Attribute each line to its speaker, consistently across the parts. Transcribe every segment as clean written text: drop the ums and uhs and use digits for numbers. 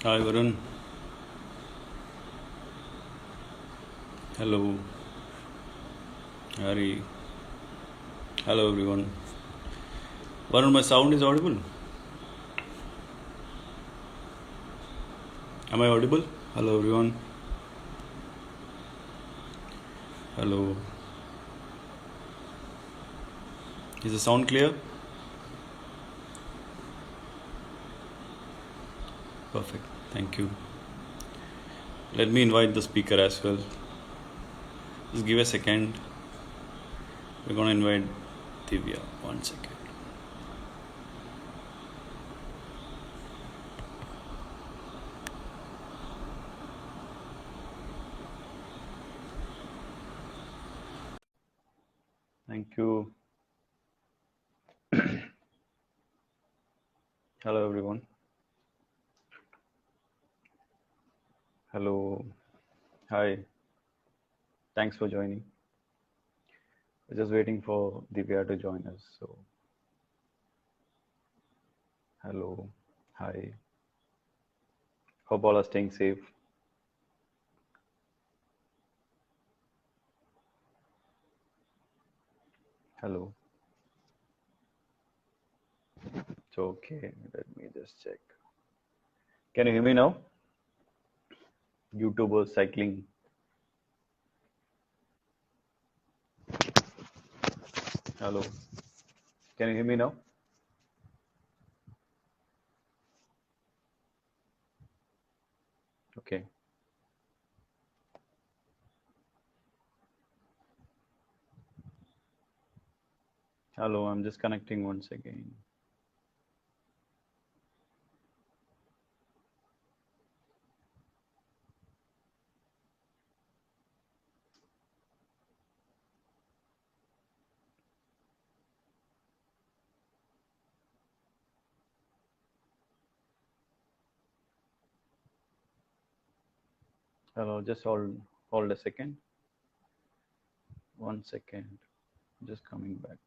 Speaker 1: Hi Varun. Hello. Hari. Hello everyone. Varun, my sound is audible? Am I audible? Hello everyone. Hello. Is the sound clear? Perfect. Thank you. Let me invite the speaker as well. Just give a second. We're gonna invite Divya. 1 second. Thank you. Hello everyone. Hello. Hi. Thanks for joining. We're just waiting for Divya to join us. So, hello. Hi. Hope all are staying safe. Hello. It's okay. Let me just check. Can you hear me now? YouTubers cycling. Hello. Can you hear me now? Okay. Hello. I'm just connecting once again. Hello. Just hold a second. 1 second. Just coming back.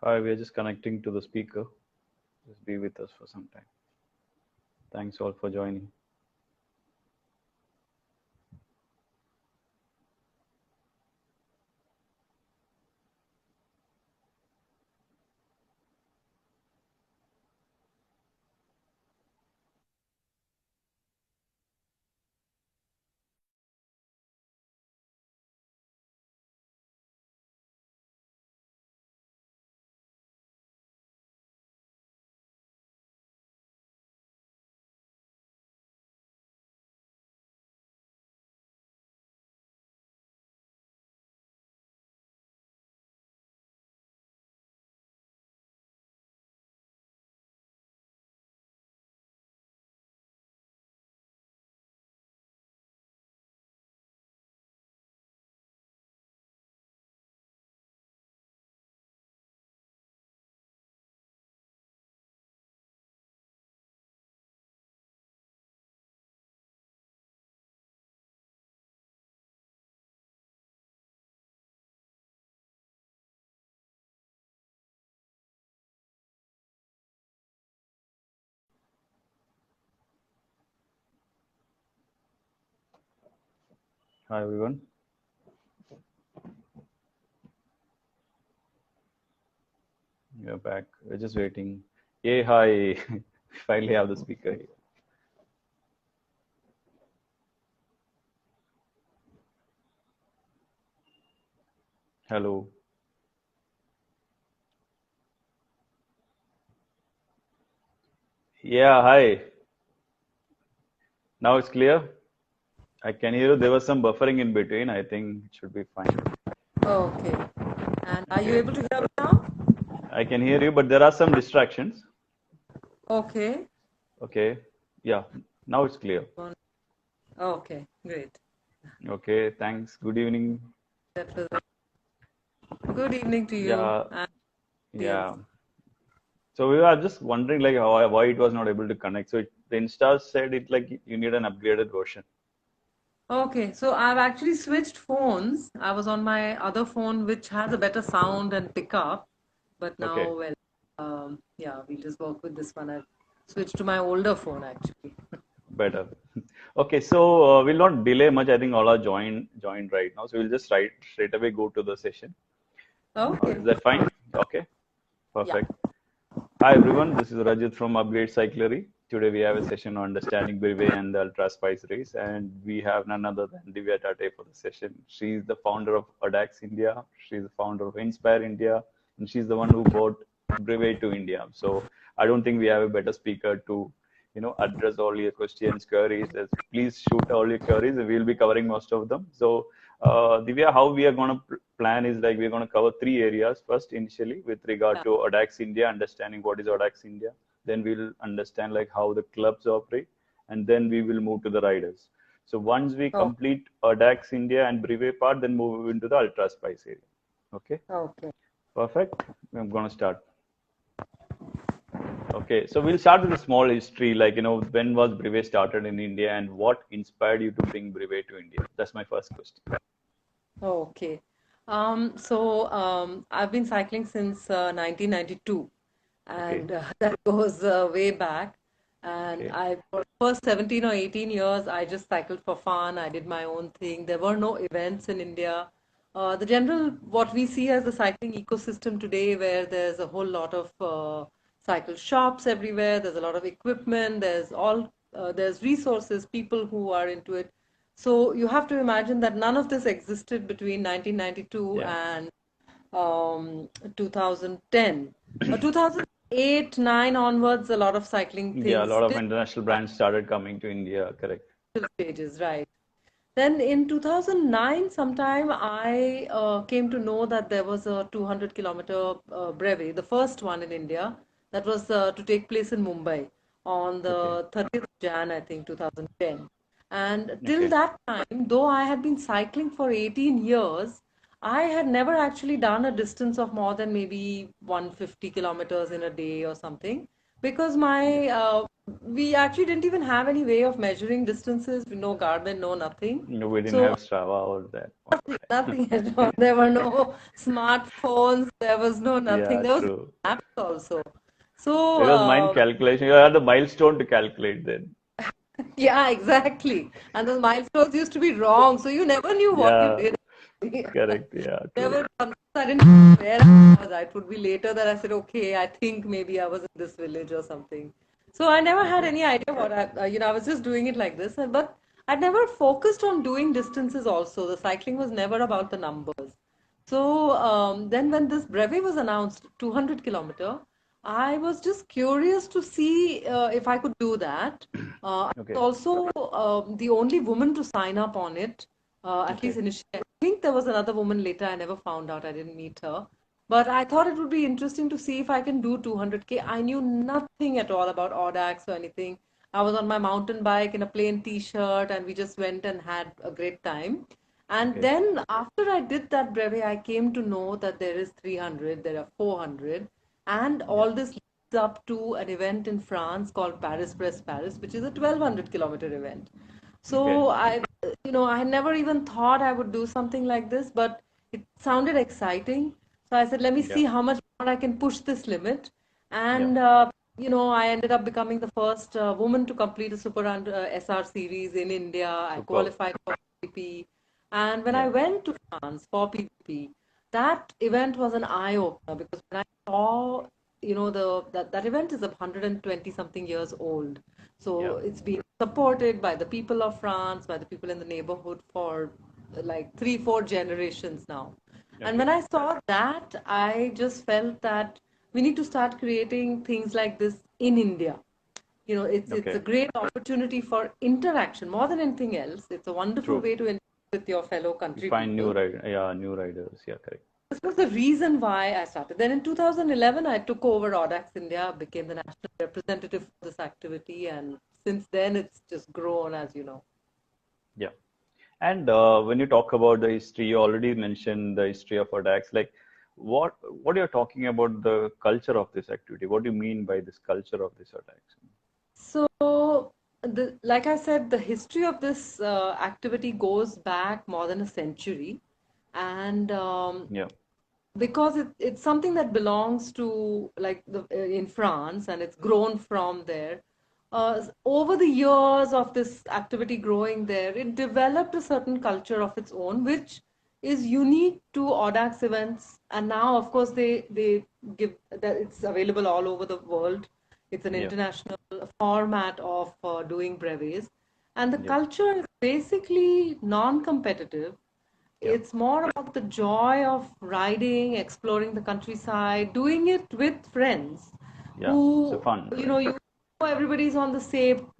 Speaker 1: Hi. We are just connecting to the speaker. Just be with us for some time. Thanks all for joining. Hi everyone. You're back. We're just waiting. Hey, hi. Finally have the speaker here. Hello. Yeah, hi. Now it's clear. I can hear you. There was some buffering in between. I think it should be fine.
Speaker 2: Okay. And are you
Speaker 1: Okay.
Speaker 2: able to hear me now?
Speaker 1: I can hear you, but there are some distractions.
Speaker 2: Okay.
Speaker 1: Okay. Yeah. Now it's clear.
Speaker 2: Okay, great.
Speaker 1: Okay. Thanks. Good evening.
Speaker 2: That was good evening to you
Speaker 1: Yeah.
Speaker 2: and audience.
Speaker 1: Yeah. So we were just wondering like how why it was not able to connect. So the Insta said it like you need an upgraded version.
Speaker 2: Okay, so I've actually switched phones. I was on my other phone, which has a better sound and pickup, but
Speaker 1: Okay.
Speaker 2: now, well, yeah, we'll just work with this one. I've switched to my older phone actually.
Speaker 1: Better. Okay, so we'll not delay much. I think all are joined right now. So we'll just straight away go to the session.
Speaker 2: Okay,
Speaker 1: Is that
Speaker 2: sure.
Speaker 1: fine? Okay,
Speaker 2: Yeah,
Speaker 1: perfect. Hi everyone, this is Rajat from Upgrade Cyclery. Today we have a session on understanding Brevet and the Ultra Spice race, and we have none other than Divya Tate for the session. She's the founder of Audax India. She's the founder of Inspire India, and she's the one who brought Brevet to India. So I don't think we have a better speaker to, address all your questions, queries. Please shoot all your queries. We'll be covering most of them. So Divya, how we are going to plan is like we're going to cover three areas. First, initially, with regard
Speaker 2: yeah.
Speaker 1: to Audax India, understanding what is Audax India. Then we'll understand like how the clubs operate, and then we will move to the riders. So once we
Speaker 2: Oh,
Speaker 1: complete Audax India and Brevet part, then move into the Ultra Spice area. Okay,
Speaker 2: okay.
Speaker 1: perfect. I'm going to start. Okay, so we'll start with a small history, like when was Brevet started in India and what inspired you to bring Brevet to India? That's my first question.
Speaker 2: Okay. I've been cycling since 1992,
Speaker 1: Okay,
Speaker 2: and that goes way back. And
Speaker 1: okay,
Speaker 2: for the first 17 or 18 years, I just cycled for fun. I did my own thing. There were no events in India. The general, what we see as the cycling ecosystem today, where there's a whole lot of cycle shops everywhere, there's a lot of equipment, there's resources, people who are into it. So you have to imagine that none of this existed between 1992
Speaker 1: yeah.
Speaker 2: and 2010. 2008, 9 onwards, a lot of cycling
Speaker 1: Yeah, a
Speaker 2: things
Speaker 1: lot of
Speaker 2: still
Speaker 1: international brands started coming to India, correct.
Speaker 2: stages, right? Then in 2009, sometime I came to know that there was a 200-kilometer brevet, the first one in India, that was to take place in Mumbai on
Speaker 1: Okay,
Speaker 2: the 30th of Jan, I think, 2010. And till
Speaker 1: okay,
Speaker 2: that time, though I had been cycling for 18 years, I had never actually done a distance of more than maybe 150 kilometers in a day or something because
Speaker 1: yeah.
Speaker 2: we actually didn't even have any way of measuring distances, no Garmin, no nothing.
Speaker 1: No, we didn't
Speaker 2: So
Speaker 1: have Strava or that point of time.
Speaker 2: nothing at all. There were no smartphones, there was no nothing.
Speaker 1: Yeah,
Speaker 2: There was
Speaker 1: true.
Speaker 2: no apps also. So
Speaker 1: It was mind calculation. You had the milestone to calculate then.
Speaker 2: yeah, exactly. And those milestones used to be wrong, so you never knew what you
Speaker 1: Yeah,
Speaker 2: did.
Speaker 1: correct. Yeah, true.
Speaker 2: Never, sometimes I didn't know where I was. It would be later that I said, okay, I think maybe I was in this village or something. So I never had
Speaker 1: Okay,
Speaker 2: any idea I was just doing it like this. But I never focused on doing distances also. The cycling was never about the numbers. So then when this brevet was announced, 200 kilometer, I was just curious to see if I could do that. I
Speaker 1: okay,
Speaker 2: was also the only woman to sign up on it, at least
Speaker 1: okay,
Speaker 2: initially. I think there was another woman later. I never found out. I didn't meet her. But I thought it would be interesting to see if I can do 200K. I knew nothing at all about Audax or anything. I was on my mountain bike in a plain t-shirt and we just went and had a great time. And
Speaker 1: okay.
Speaker 2: then after I did that brevet, I came to know that there is 300, there are 400, and
Speaker 1: Yeah,
Speaker 2: all this leads up to an event in France called Paris Press Paris, which is a 1200-kilometer event.
Speaker 1: okay.
Speaker 2: So I never even thought I would do something like this, but it sounded exciting. So I said, let me
Speaker 1: Yeah,
Speaker 2: see how much more I can push this limit.
Speaker 1: yeah.
Speaker 2: And I ended up becoming the first woman to complete a Super SR series in India. I
Speaker 1: Superb.
Speaker 2: qualified for GP. And when I
Speaker 3: Yeah.
Speaker 2: went to France for PPP, that event was an eye opener because when I saw, that event is 120 something years old. So
Speaker 3: Yeah.
Speaker 2: it's been supported by the people of France, by the people in the neighborhood for like three, four generations now. And
Speaker 3: Okay.
Speaker 2: when I saw that, I just felt that we need to start creating things like this in India. It's a
Speaker 3: Okay.
Speaker 2: great opportunity for interaction more than anything else. It's a wonderful
Speaker 3: True.
Speaker 2: way to interact with your fellow
Speaker 3: You
Speaker 2: country
Speaker 3: find
Speaker 2: people.
Speaker 3: new riders. Yeah, correct.
Speaker 2: This was the reason why I started. Then in 2011, I took over Audax India, became the national representative for this activity, and since then it's just grown, as you know.
Speaker 3: Yeah. And when you talk about the history, you already mentioned the history of attacks. Like, what you're talking about the culture of this activity? What do you mean by this culture of this attacks?
Speaker 2: So, like I said, the history of this activity goes back more than a century, and
Speaker 3: Yeah.
Speaker 2: because it's something that belongs to like in France and it's grown from there. Over the years of this activity growing there, it developed a certain culture of its own, which is unique to Audax events. And now, of course, they give that it's available all over the world. It's an
Speaker 3: Yeah.
Speaker 2: international format of doing brevets, and the
Speaker 3: Yeah.
Speaker 2: culture is basically non-competitive.
Speaker 3: Yeah.
Speaker 2: It's more about the joy of riding, exploring the countryside, doing it with friends
Speaker 3: Yeah. So
Speaker 2: who,
Speaker 3: fun.
Speaker 2: you know everybody's on the same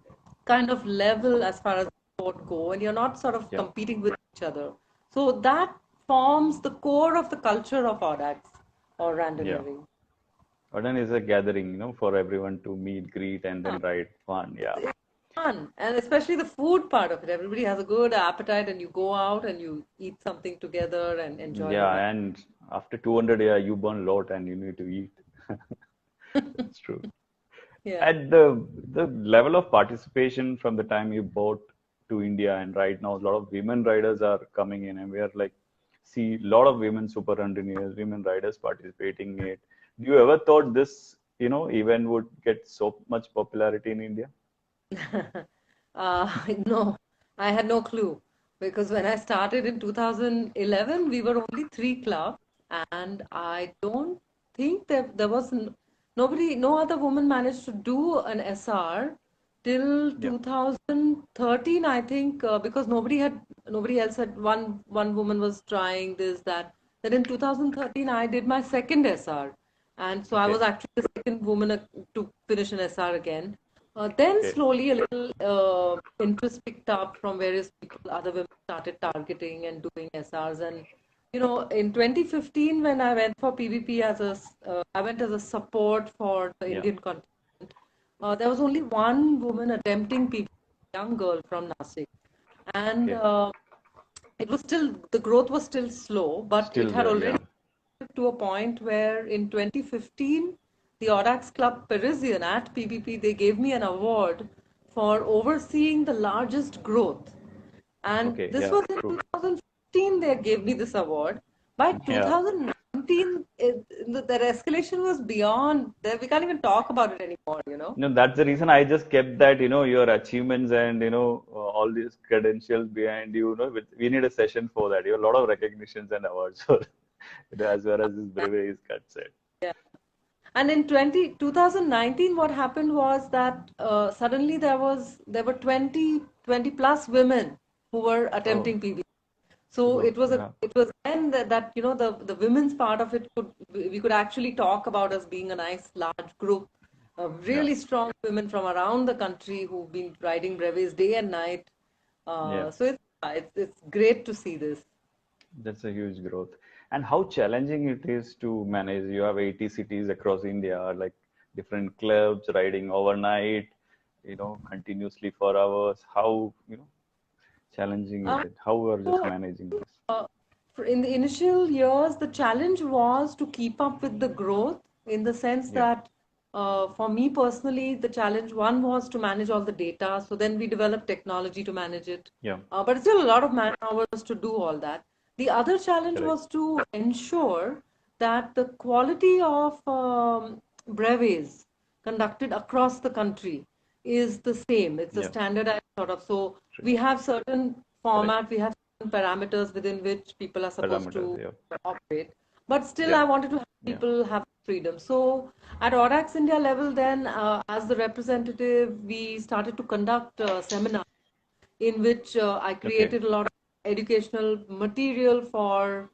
Speaker 2: kind of level as far as sport go, and you're not sort of
Speaker 3: Yeah.
Speaker 2: competing with each other. So that forms the core of the culture of Audax or random
Speaker 3: Yeah.
Speaker 2: living.
Speaker 3: Odin is a gathering, for everyone to meet, greet, and then ride. Fun. Yeah.
Speaker 2: It's fun, and especially the food part of it. Everybody has a good appetite, and you go out and you eat something together and enjoy the ride.
Speaker 3: Yeah. And after 200, yeah, you burn a lot and you need to eat. That's true.
Speaker 2: Yeah.
Speaker 3: At the level of participation from the time you bought to India and right now, a lot of women riders are coming in, and we are like see a lot of women super engineers, women riders participating in it. Do you ever thought this, event would get so much popularity in India?
Speaker 2: No, I had no clue because when I started in 2011, we were only three clubs, and I don't think there was nobody, no other woman managed to do an SR till
Speaker 3: Yeah.
Speaker 2: 2013, I think, because nobody else had one woman was trying this that. Then in 2013, I did my second SR, and so I was
Speaker 3: Okay.
Speaker 2: actually the second woman to finish an SR again. Then
Speaker 3: Okay.
Speaker 2: slowly a little interest picked up from various people. Other women started targeting and doing SRs. And in 2015, when I went for PVP I went as a support for the
Speaker 3: Yeah.
Speaker 2: Indian continent. There was only one woman attempting PVP, a young girl from Nasik, and
Speaker 3: Okay.
Speaker 2: it was still the growth was still slow, but it
Speaker 3: Still
Speaker 2: had
Speaker 3: there.
Speaker 2: already
Speaker 3: Yeah.
Speaker 2: to a point where in 2015, the Audax Club Parisian at PPP, they gave me an award for overseeing the largest growth. And
Speaker 3: Okay.
Speaker 2: this
Speaker 3: Yeah.
Speaker 2: was in
Speaker 3: True.
Speaker 2: 2015, they gave me this award. By
Speaker 3: Yeah.
Speaker 2: 2019, their escalation was beyond, we can't even talk about it anymore.
Speaker 3: That's the reason I just kept that, your achievements and, all these credentials behind you, we need a session for that. You have a lot of recognitions and awards for, as far as this brewery is concerned.
Speaker 2: Yeah. And in 2019, what happened was that suddenly there were 20 plus women who were
Speaker 3: Oh,
Speaker 2: attempting PB. So
Speaker 3: super. Yeah.
Speaker 2: it was then that the women's part of it we could actually talk about as being a nice large group of
Speaker 3: Yeah.
Speaker 2: really strong women from around the country who've been riding brevis day and night.
Speaker 3: Yeah.
Speaker 2: So it's great to see this.
Speaker 3: That's a huge growth. And how challenging it is to manage. You have 80 cities across India, like different clubs riding overnight, continuously for hours. How, challenging is
Speaker 2: Uh,
Speaker 3: it? How are just
Speaker 2: so
Speaker 3: managing this?
Speaker 2: Uh, in the initial years, the challenge was to keep up with the growth in the sense
Speaker 3: Yeah.
Speaker 2: that for me personally, the challenge one was to manage all the data. So then we developed technology to manage it.
Speaker 3: Yeah.
Speaker 2: But it's still a lot of man hours to do all that. The other challenge
Speaker 3: Correct.
Speaker 2: was to ensure that the quality of brevets conducted across the country is the same. It's a
Speaker 3: Yeah.
Speaker 2: standardized sort of. So
Speaker 3: True.
Speaker 2: we have certain
Speaker 3: Correct.
Speaker 2: format, we have certain parameters within which people are supposed
Speaker 3: Parameters,
Speaker 2: to
Speaker 3: yeah.
Speaker 2: operate. But still,
Speaker 3: Yeah.
Speaker 2: I wanted to have
Speaker 3: Yeah.
Speaker 2: people have freedom. So at Audax India level, then as the representative, we started to conduct seminars in which I
Speaker 3: Okay.
Speaker 2: created a lot of educational material for,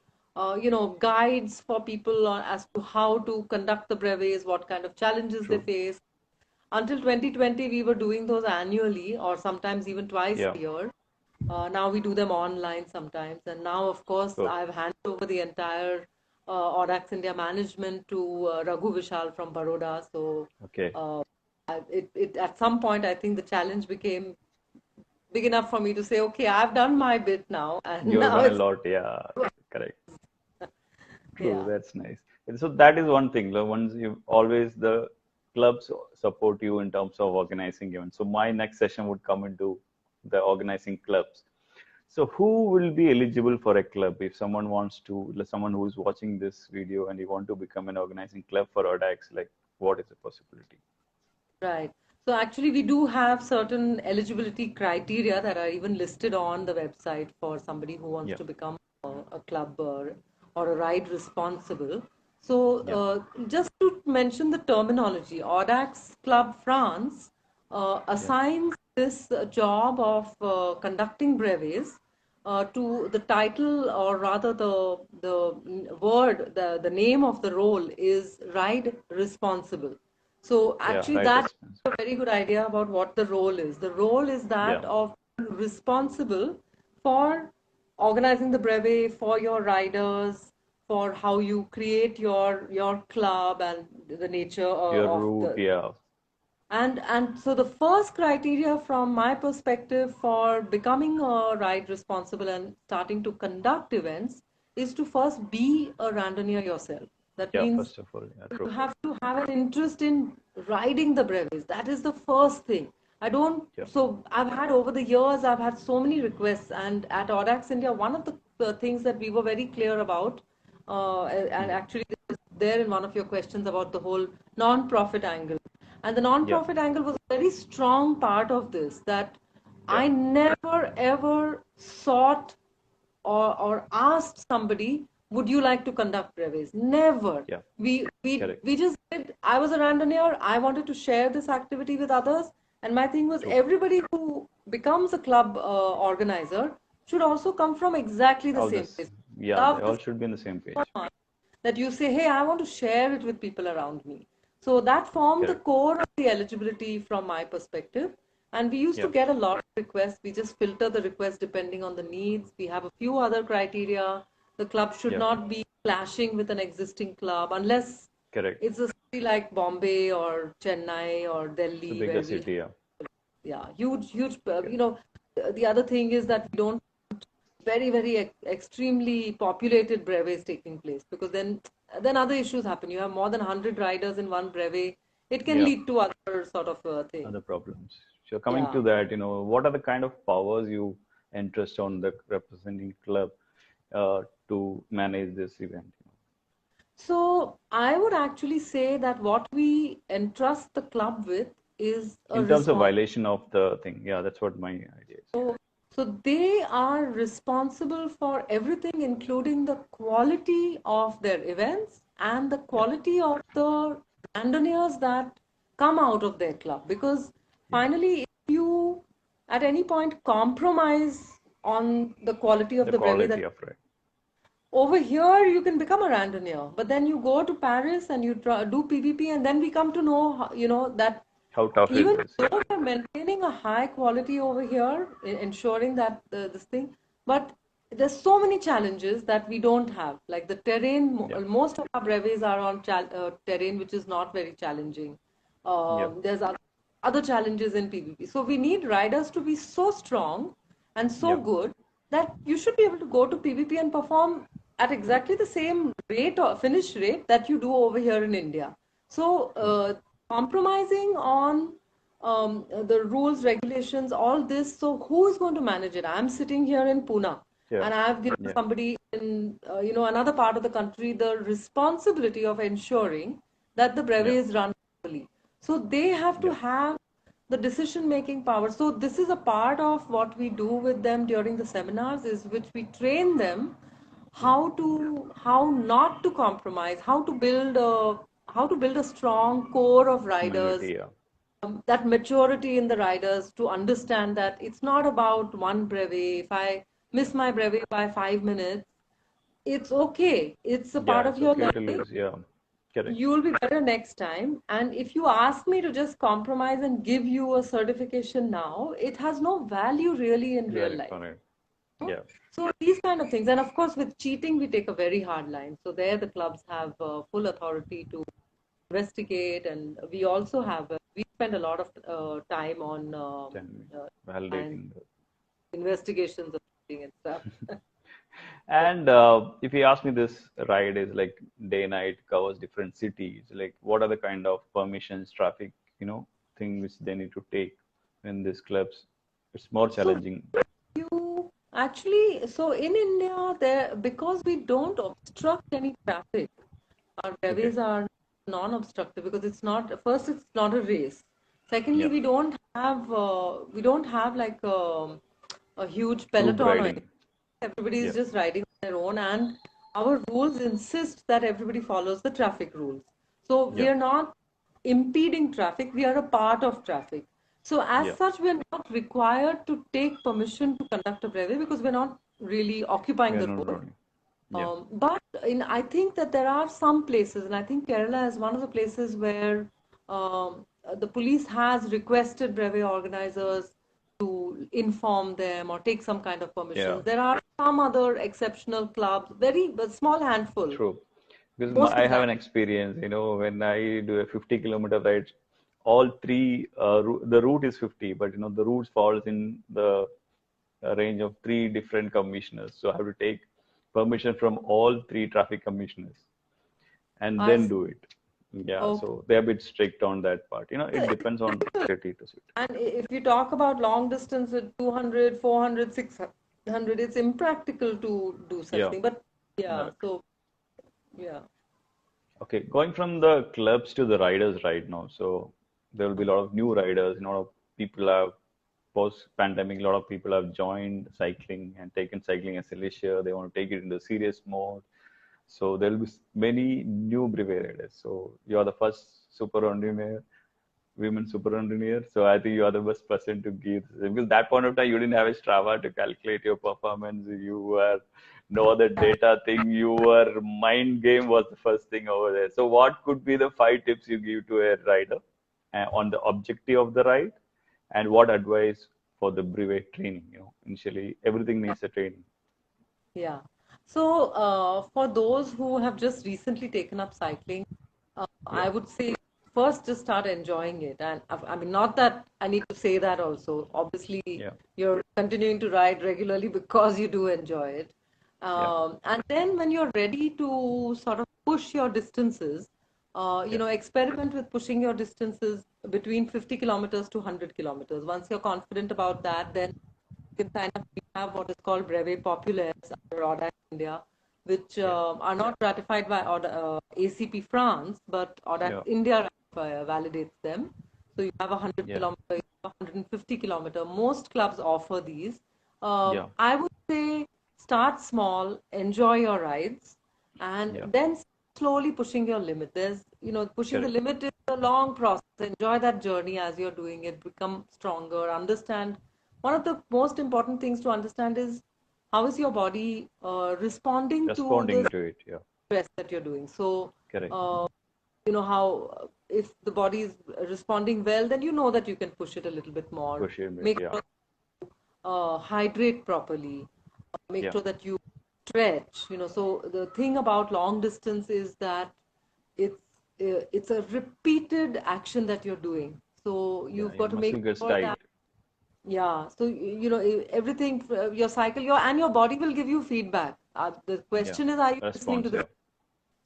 Speaker 2: guides for people as to how to conduct the brevets, what kind of challenges they
Speaker 3: True.
Speaker 2: face. Until 2020, we were doing those annually or sometimes even twice
Speaker 3: Yeah.
Speaker 2: a year. Now we do them online sometimes. And now, of course,
Speaker 3: Good.
Speaker 2: I've handed over the entire Audax India management to Raghu Vishal from Baroda. So
Speaker 3: Okay.
Speaker 2: uh, at some point, I think the challenge became big enough for me to say, okay, I've done my bit now, and
Speaker 3: You have
Speaker 2: now
Speaker 3: done a
Speaker 2: it's
Speaker 3: lot. Yeah. Correct. True.
Speaker 2: yeah,
Speaker 3: That's nice. And so that is one thing. Like, once you always the clubs support you in terms of organizing events. So my next session would come into the organizing clubs. So who will be eligible for a club if someone wants to, like someone who is watching this video and you want to become an organizing club for Audax, like what is the possibility?
Speaker 2: right. So actually, we do have certain eligibility criteria that are even listed on the website for somebody who wants
Speaker 3: Yeah.
Speaker 2: to become a club or a ride responsible. So
Speaker 3: Yeah.
Speaker 2: just to mention the terminology, Audax Club France
Speaker 3: Yeah.
Speaker 2: assigns this job of conducting brevets to the title, or rather the word, the name of the role is ride responsible. So
Speaker 3: Yeah.
Speaker 2: actually,
Speaker 3: Right
Speaker 2: that's
Speaker 3: response.
Speaker 2: a very good idea about what the role is. The role is
Speaker 3: Yeah.
Speaker 2: that of responsible for organizing the brevet, for your riders, for how you create your club and the nature
Speaker 3: Your
Speaker 2: of
Speaker 3: route.
Speaker 2: the
Speaker 3: Yeah.
Speaker 2: and so the first criteria from my perspective for becoming a ride responsible and starting to conduct events is to first be a randonneur yourself. That
Speaker 3: Yeah.
Speaker 2: means
Speaker 3: First of all, yeah.
Speaker 2: you
Speaker 3: True.
Speaker 2: have to have an interest in riding the brevets. That is the first thing. I don't,
Speaker 3: Yeah.
Speaker 2: so I've had over the years, I've had so many requests, and at Audax India, one of the things that we were very clear about, and
Speaker 3: Mm.
Speaker 2: actually this is there in one of your questions about the whole non-profit angle. And the
Speaker 3: Yeah.
Speaker 2: non-profit angle was a very strong part of this, that
Speaker 3: Yeah.
Speaker 2: I never ever sought or asked somebody, would you like to conduct brevets? Never.
Speaker 3: Yeah. Correct.
Speaker 2: We just did. I was a randonneur. I wanted to share this activity with others. And my thing was,
Speaker 3: True.
Speaker 2: everybody who becomes a club organizer should also come from exactly the
Speaker 3: All
Speaker 2: same
Speaker 3: this.
Speaker 2: place.
Speaker 3: Yeah. They
Speaker 2: Love
Speaker 3: all
Speaker 2: this
Speaker 3: should be on the same
Speaker 2: so
Speaker 3: page.
Speaker 2: much that you say, hey, I want to share it with people around me. So that formed the
Speaker 3: Correct.
Speaker 2: core of the eligibility from my perspective. And we used to
Speaker 3: Yeah.
Speaker 2: get a lot of requests. We just filter the requests depending on the needs. We have a few other criteria. The club should
Speaker 3: Yeah.
Speaker 2: not be clashing with an existing club unless
Speaker 3: Correct.
Speaker 2: it's a city like Bombay or Chennai or
Speaker 3: It's a
Speaker 2: Delhi
Speaker 3: bigger
Speaker 2: where we,
Speaker 3: city. Yeah.
Speaker 2: yeah, huge,
Speaker 3: Correct.
Speaker 2: the other thing is that we don't very extremely populated brevets taking place, because then other issues happen. You have more than 100 riders in one brevet. It can
Speaker 3: Yeah.
Speaker 2: lead to other sort of things.
Speaker 3: Other problems. So coming
Speaker 2: Yeah.
Speaker 3: to that, what are the kind of powers you entrust on the representing club to manage this event?
Speaker 2: So I would actually say that what we entrust the club with is a
Speaker 3: In terms of
Speaker 2: response.
Speaker 3: violation of the thing. Yeah, that's what my idea is.
Speaker 2: So, so they are responsible for everything, including the quality of their events and the
Speaker 3: Yeah.
Speaker 2: quality of the randonneurs that come out of their club. Because
Speaker 3: Yeah.
Speaker 2: finally, if you at any point compromise on the quality of
Speaker 3: The
Speaker 2: the brevet that
Speaker 3: quality of it.
Speaker 2: over here you can become a randonneur, but then you go to Paris and you do PVP, and then we come to know, that
Speaker 3: How tough it
Speaker 2: even
Speaker 3: is.
Speaker 2: though we're maintaining a high quality over here, ensuring that this thing, but there's so many challenges that we don't have. Like the terrain,
Speaker 3: Yeah.
Speaker 2: most of our brevets are on terrain which is not very challenging.
Speaker 3: Yeah.
Speaker 2: There's other challenges in PvP. So we need riders to be so strong and so
Speaker 3: Yeah.
Speaker 2: good that you should be able to go to PvP and perform at exactly the same rate or finish rate that you do over here in India. So
Speaker 3: True.
Speaker 2: compromising on the rules, regulations, all this. So who is going to manage it? I'm sitting here in Pune,
Speaker 3: Yeah.
Speaker 2: and I've given
Speaker 3: Yeah.
Speaker 2: somebody in another part of the country the responsibility of ensuring that the brevet
Speaker 3: Yeah.
Speaker 2: is run properly. So they have to
Speaker 3: Yeah.
Speaker 2: have the decision making power. So this is a part of what we do with them during the seminars, is which we train them how not to compromise, how to build a strong core of riders,
Speaker 3: Community, yeah.
Speaker 2: that maturity in the riders to understand that it's not about one brevet. If I miss my brevet by 5 minutes, it's okay. It's a
Speaker 3: Yeah,
Speaker 2: part of
Speaker 3: it's
Speaker 2: your
Speaker 3: okay to
Speaker 2: learning.
Speaker 3: lose. Yeah, correct.
Speaker 2: You will be better next time. And if you ask me to just compromise and give you a certification now, it has no value really in real
Speaker 3: Very
Speaker 2: life.
Speaker 3: correct.
Speaker 2: No?
Speaker 3: Yeah,
Speaker 2: So these kind of things. And of course, with cheating, we take a very hard line. So there, the clubs have full authority to investigate, and we also have we spend a lot of time on
Speaker 3: then
Speaker 2: and
Speaker 3: validating the.
Speaker 2: investigations of cheating and stuff. Yeah.
Speaker 3: And if you ask me, this ride is like day night, covers different cities. Like, what are the kind of permissions, traffic, thing which they need to take in these clubs? It's more
Speaker 2: So
Speaker 3: challenging.
Speaker 2: you actually, so in India, there, because we don't obstruct any traffic, our
Speaker 3: Okay.
Speaker 2: brevis are non-obstructive because it's not, first, it's not a race. Secondly,
Speaker 3: Yeah.
Speaker 2: we don't have like a huge
Speaker 3: Group
Speaker 2: peloton or anything.
Speaker 3: riding.
Speaker 2: Everybody is
Speaker 3: Yeah.
Speaker 2: just riding on their own, and our rules insist that everybody follows the traffic rules. So we
Speaker 3: Yeah.
Speaker 2: are not impeding traffic, we are a part of traffic. So as
Speaker 3: Yeah.
Speaker 2: such, we are not required to take permission to conduct a brevet because we're not really occupying
Speaker 3: We are
Speaker 2: the
Speaker 3: not
Speaker 2: road.
Speaker 3: running. Yeah.
Speaker 2: But I think that there are some places, and I think Kerala is one of the places where the police has requested brevet organizers to inform them or take some kind of
Speaker 3: Yeah.
Speaker 2: permissions. There are some other exceptional clubs, very but small handful.
Speaker 3: True. Because
Speaker 2: Most
Speaker 3: I
Speaker 2: of
Speaker 3: have
Speaker 2: them.
Speaker 3: an experience, when I do a 50-kilometer ride, all three, the route is 50, but the route falls in the range of three different commissioners. So I have to take permission from all three traffic commissioners and
Speaker 2: I
Speaker 3: then
Speaker 2: see.
Speaker 3: do it. Yeah,
Speaker 2: Okay.
Speaker 3: so they're a bit strict on that part. It depends on city to city.
Speaker 2: And if you talk about long distance with 200, 400, 600, it's impractical to do such
Speaker 3: Yeah,
Speaker 2: thing. But yeah,
Speaker 3: correct.
Speaker 2: so yeah.
Speaker 3: Okay, going from the clubs to the riders right now. So there will be a lot of new riders. A lot of people have post-pandemic. A lot of people have joined cycling and taken cycling as a leisure. They want to take it into serious mode. So there will be many new brevet riders. So you are the first super engineer, women super engineer. So I think you are the best person to give. Because that point of time, you didn't have a Strava to calculate your performance. You were no other data thing. Your mind game was the first thing over there. So what could be the 5 tips you give to a rider on the objective of the ride, and what advice for the brevet training? Initially everything needs a training.
Speaker 2: Yeah. So, for those who have just recently taken up cycling,
Speaker 3: Yeah,
Speaker 2: I would say first just start enjoying it. And I mean, not that I need to say that also. Obviously,
Speaker 3: yeah,
Speaker 2: you're continuing to ride regularly because you do enjoy it.
Speaker 3: yeah,
Speaker 2: And then when you're ready to sort of push your distances,
Speaker 3: yeah,
Speaker 2: experiment with pushing your distances between 50 kilometers to 100 kilometers. Once you're confident about that, then you can sign up. We have what is called Brevet Populaires under Audax India, which
Speaker 3: yeah,
Speaker 2: are not ratified by ACP France, but Audax
Speaker 3: yeah,
Speaker 2: India validates them. So you have a 100
Speaker 3: yeah,
Speaker 2: kilometer, you have a 150 kilometer. Most clubs offer these.
Speaker 3: yeah,
Speaker 2: I would say start small, enjoy your rides, and
Speaker 3: yeah.
Speaker 2: then slowly pushing your limit. Pushing the
Speaker 3: Correct.
Speaker 2: limit is a long process. Enjoy that journey as you're doing it, become stronger, understand. One of the most important things to understand is how is your body responding to the
Speaker 3: Responding to it. Yeah,
Speaker 2: stress that you're doing. So,
Speaker 3: correct.
Speaker 2: uh, how if the body is responding well, then you know that you can push it a little bit more.
Speaker 3: Push it.
Speaker 2: Make
Speaker 3: Yeah,
Speaker 2: sure hydrate properly. Make
Speaker 3: yeah,
Speaker 2: sure that you stretch. So the thing about long distance is that it's it's a repeated action that you're doing. So
Speaker 3: yeah.
Speaker 2: you've
Speaker 3: Your
Speaker 2: got to make
Speaker 3: muscle gets
Speaker 2: sure
Speaker 3: tight.
Speaker 2: that yeah, so everything, your cycle, and your body will give you feedback. The
Speaker 3: Yeah,
Speaker 2: question is, are you listening to
Speaker 3: response.
Speaker 2: the?
Speaker 3: Yeah,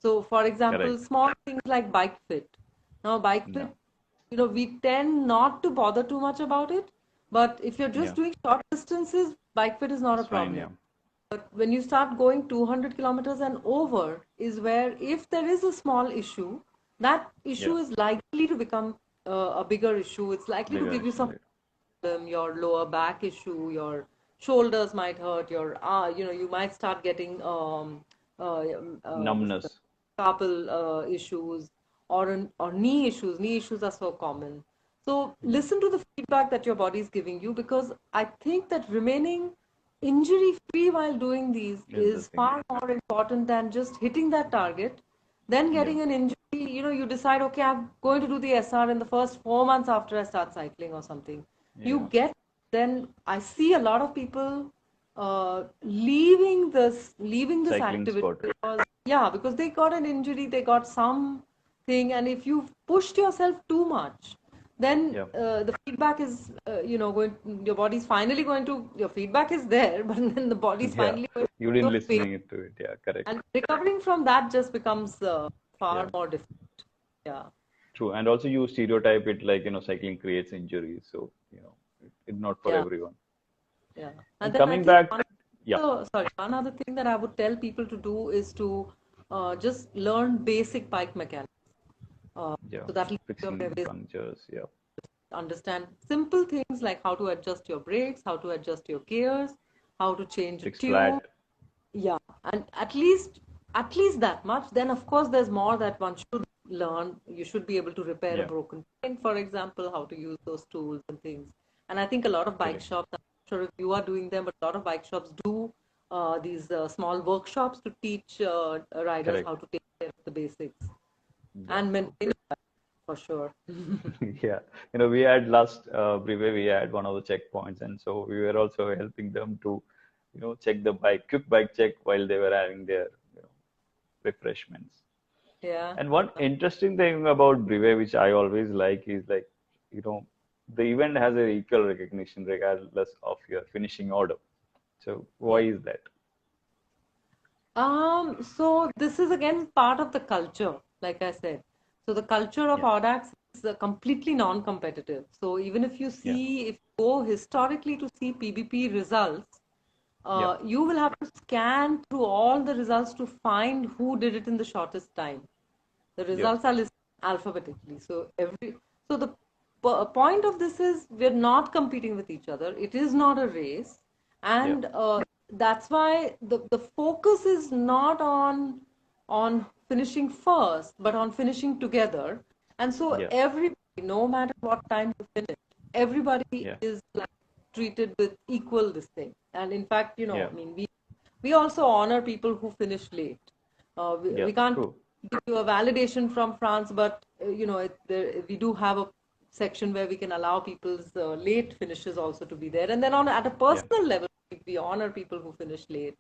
Speaker 2: So, for example,
Speaker 3: correct.
Speaker 2: small things like bike fit. Now, bike fit,
Speaker 3: No,
Speaker 2: we tend not to bother too much about it. But if you're
Speaker 3: yeah,
Speaker 2: just doing short distances, bike fit is not a
Speaker 3: it's fine.
Speaker 2: problem.
Speaker 3: Yeah,
Speaker 2: But when you start going 200 kilometers and over, is where if there is a small issue, that
Speaker 3: yeah,
Speaker 2: issue is likely to become a bigger issue. It's likely to
Speaker 3: Bigger
Speaker 2: give you
Speaker 3: issue,
Speaker 2: some
Speaker 3: right?
Speaker 2: problem, your lower back issue, your shoulders might hurt, you might start getting this
Speaker 3: Numbness.
Speaker 2: carpal issues or knee issues. Knee issues are so common. So
Speaker 3: Yeah.
Speaker 2: listen to the feedback that your body is giving you, because I think that remaining injury free while doing these
Speaker 3: Is the
Speaker 2: is
Speaker 3: thing.
Speaker 2: far more important than just hitting that target, then
Speaker 3: Yeah.
Speaker 2: getting an injury. You decide, okay, I'm going to do the SR in the first 4 months after I start cycling or something. You
Speaker 3: Yeah.
Speaker 2: get, then I see a lot of people leaving this
Speaker 3: Cycling
Speaker 2: activity
Speaker 3: sport.
Speaker 2: because, yeah, because they got an injury, they got something, and if you've pushed yourself too much, then
Speaker 3: Yeah.
Speaker 2: the feedback is, your body's finally going to, your feedback is there, but then the body's
Speaker 3: Yeah.
Speaker 2: finally going
Speaker 3: You
Speaker 2: to
Speaker 3: didn't
Speaker 2: of pain,
Speaker 3: listening to it. Yeah. Correct.
Speaker 2: and recovering from that just becomes far
Speaker 3: Yeah.
Speaker 2: more difficult. Yeah,
Speaker 3: True. And also you stereotype it like, cycling creates injuries. So, it's not for
Speaker 2: yeah,
Speaker 3: everyone.
Speaker 2: yeah. And
Speaker 3: And
Speaker 2: then I
Speaker 3: coming
Speaker 2: think
Speaker 3: back, yeah.
Speaker 2: one other thing that I would tell people to do is to just learn basic bike mechanics.
Speaker 3: Yeah.
Speaker 2: So that will give you a
Speaker 3: Fixing
Speaker 2: basic
Speaker 3: punctures. Yeah.
Speaker 2: understand simple things like how to adjust your brakes, how to adjust your gears, how to change a
Speaker 3: Six
Speaker 2: tune.
Speaker 3: flat.
Speaker 2: Yeah, and at least that much. Then of course there's more that one should learn. You should be able to repair a
Speaker 3: Yeah.
Speaker 2: broken pin, for example, how to use those tools and things. And I think a lot of bike
Speaker 3: Correct.
Speaker 2: shops, I'm not sure if you are doing them, but a lot of bike shops do these small workshops to teach riders how
Speaker 3: Correct.
Speaker 2: to take care of the basics
Speaker 3: Yeah.
Speaker 2: and
Speaker 3: True.
Speaker 2: maintain it for sure.
Speaker 3: Yeah. We had last Brevet, we had one of the checkpoints, and so we were also helping them to, check the quick bike check while they were having their, you know, refreshments.
Speaker 2: Yeah.
Speaker 3: And one interesting thing about Brevet, which I always like, is like, you know, the event has a equal recognition regardless of your finishing order. So why
Speaker 2: Yeah.
Speaker 3: is that?
Speaker 2: So this is again part of the culture, like I said. So the culture of
Speaker 3: Yeah.
Speaker 2: Audax is completely non-competitive. So even if
Speaker 3: Yeah.
Speaker 2: you go historically to see PBP results,
Speaker 3: Yeah.
Speaker 2: you will have to scan through all the results to find who did it in the shortest time. The
Speaker 3: Yeah.
Speaker 2: results are listed alphabetically. So the point of this is we're not competing with each other. It is not a race,
Speaker 3: Yeah.
Speaker 2: and that's why the focus is not on finishing first, but on finishing together. And so
Speaker 3: Yeah.
Speaker 2: everybody, no matter what time you finish, everybody
Speaker 3: Yeah.
Speaker 2: is like treated with equal this thing. And in fact,
Speaker 3: Yeah.
Speaker 2: I mean, we also honor people who finish late.
Speaker 3: Yeah.
Speaker 2: We can't
Speaker 3: True.
Speaker 2: give you a validation from France, but we do have a section where we can allow people's late finishes also to be there. And then at a
Speaker 3: Yeah.
Speaker 2: personal level, we honor people who finish late.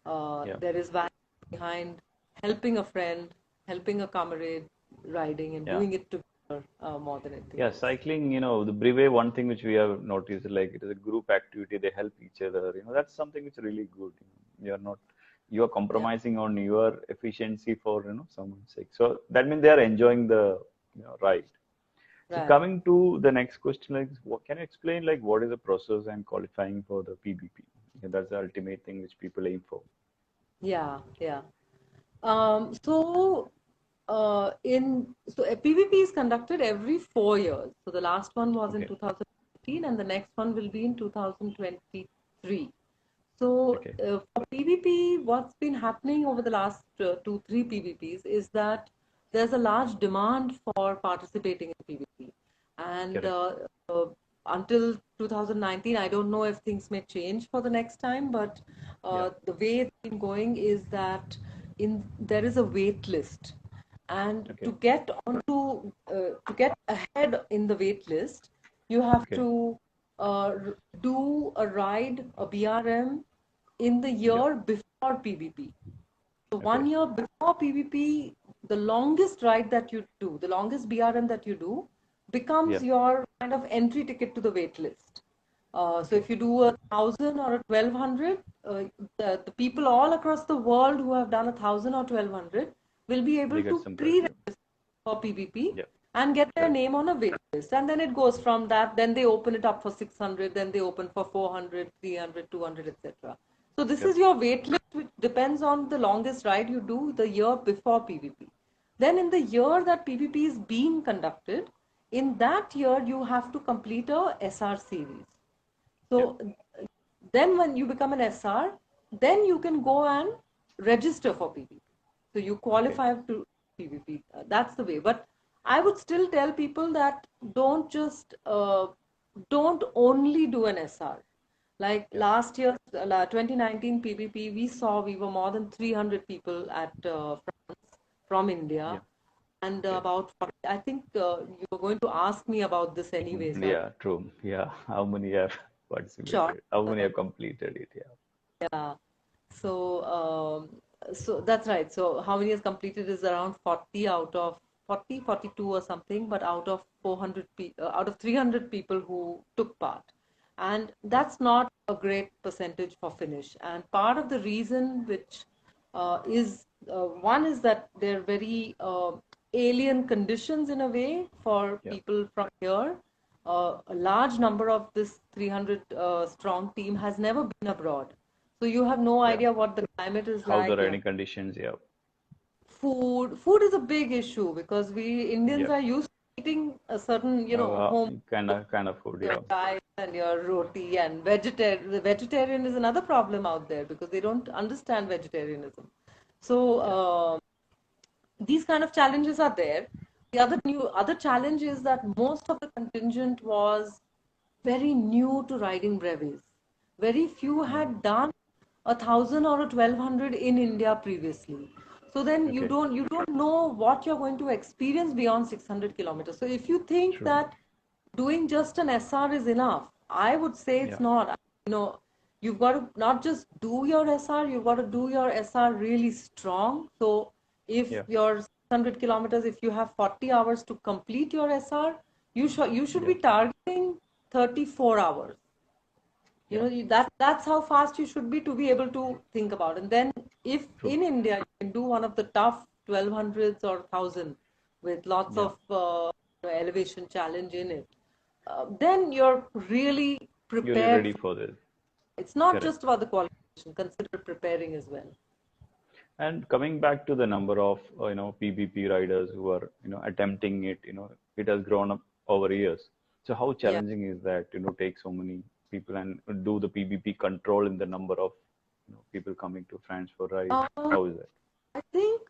Speaker 3: Yeah.
Speaker 2: There is value behind helping a friend, helping a comrade, riding and
Speaker 3: Yeah.
Speaker 2: doing it together more than anything
Speaker 3: Yeah,
Speaker 2: else.
Speaker 3: cycling, the Brevet, one thing which we have noticed, like it is a group activity, they help each other. That's something which is really good. You're
Speaker 2: Yeah,
Speaker 3: compromising on your efficiency for, someone's sake. So that means they are enjoying the, ride. So
Speaker 2: right.
Speaker 3: coming to the next question, like, what can you explain, like, what is the process and qualifying for the PBP? That's the ultimate thing which people aim for.
Speaker 2: Yeah, yeah. So a PVP is conducted every 4 years. So the last one was in
Speaker 3: Okay.
Speaker 2: 2015, and the next one will be in 2023. So
Speaker 3: Okay.
Speaker 2: for PVP, what's been happening over the last 3 PVPs is that there's a large demand for participating in PVP, and
Speaker 3: Correct.
Speaker 2: uh, until 2019, I don't know if things may change for the next time, but
Speaker 3: Yeah.
Speaker 2: the way it's been going is that there is a wait list, and
Speaker 3: Okay.
Speaker 2: to get ahead in the wait list, you have
Speaker 3: Okay.
Speaker 2: to do a ride, a BRM, in the
Speaker 3: Yeah.
Speaker 2: year before PVP. So
Speaker 3: Okay.
Speaker 2: 1 year before PVP, the longest ride that you do, the longest BRM that you do,
Speaker 3: Yeah.
Speaker 2: becomes your kind of entry ticket to the wait list. So
Speaker 3: Okay.
Speaker 2: if you do 1,000 or a 1,200, the people all across the world who have done 1,000 or 1,200 will be
Speaker 3: They
Speaker 2: able
Speaker 3: get
Speaker 2: to
Speaker 3: some prize. Yeah.
Speaker 2: pre-register for PVP
Speaker 3: Yeah.
Speaker 2: and get their
Speaker 3: Correct.
Speaker 2: name on a wait list. And then it goes from that, then they open it up for 600, then they open for 400, 300, 200, etc. So this
Speaker 3: Yep.
Speaker 2: is your wait list, which depends on the longest ride you do the year before PVP. Then in the year that PVP is being conducted, In that year, you have to complete a SR series.
Speaker 3: Yeah.
Speaker 2: So then when you become an SR, then you can go and register for PPP. So you qualify to PPP. That's the way. But I would still tell people that don't only do an SR. Like
Speaker 3: Yeah.
Speaker 2: last year, 2019 PPP, we were more than 300 people at France from
Speaker 3: Yeah.
Speaker 2: India. And
Speaker 3: Okay.
Speaker 2: about 40, I think you were going to ask me about this anyway. So
Speaker 3: Yeah, true. Yeah. How many have
Speaker 2: short.
Speaker 3: participated? How many have completed it? Yeah.
Speaker 2: Yeah. So, so that's right. So how many has completed is around 40 out of 40, 42 or something, but out of out of 300 people who took part. And
Speaker 3: Yeah.
Speaker 2: that's not a great percentage for finish. And part of the reason which is one is that they're very alien conditions in a way for
Speaker 3: Yeah.
Speaker 2: people from here. A large number of this 300 strong team has never been abroad. So you have no
Speaker 3: Yeah.
Speaker 2: idea what the climate is
Speaker 3: How the
Speaker 2: like. You
Speaker 3: riding
Speaker 2: have
Speaker 3: conditions? Yeah.
Speaker 2: food is a big issue because we Indians
Speaker 3: Yeah.
Speaker 2: are used to eating a certain, home
Speaker 3: Kind of food.
Speaker 2: your
Speaker 3: Yeah.
Speaker 2: rice and your roti and vegetarian. The vegetarian is another problem out there because they don't understand vegetarianism. So
Speaker 3: Yeah.
Speaker 2: these kind of challenges are there. The other challenge is that most of the contingent was very new to riding brevis. Very few
Speaker 3: Mm.
Speaker 2: had done 1,000 or a 1,200 in India previously. So then
Speaker 3: Okay.
Speaker 2: you don't know what you're going to experience beyond 600 kilometers. So if you think
Speaker 3: True.
Speaker 2: that doing just an SR is enough, I would say it's
Speaker 3: Yeah.
Speaker 2: not. You've got to not just do your SR, you've got to do your SR really strong. So if
Speaker 3: Yeah.
Speaker 2: your 600 kilometers, if you have 40 hours to complete your SR, you should
Speaker 3: Yeah.
Speaker 2: be targeting 34 hours.
Speaker 3: Yeah.
Speaker 2: That's how fast you should be to be able to think about. And then if
Speaker 3: True.
Speaker 2: in India you can do one of the tough 1200s or 1000 with lots
Speaker 3: Yeah.
Speaker 2: of elevation challenge in it, then you're really
Speaker 3: You're
Speaker 2: prepared.
Speaker 3: ready for this.
Speaker 2: It's not
Speaker 3: Correct.
Speaker 2: just about the qualification, consider preparing as well.
Speaker 3: And coming back to the number of PBP riders who are attempting it, it has grown up over years. So how
Speaker 2: Yeah.
Speaker 3: challenging is that take so many people and do the PBP control in the number of people coming to France for rides?
Speaker 2: Um,
Speaker 3: How is that?
Speaker 2: I think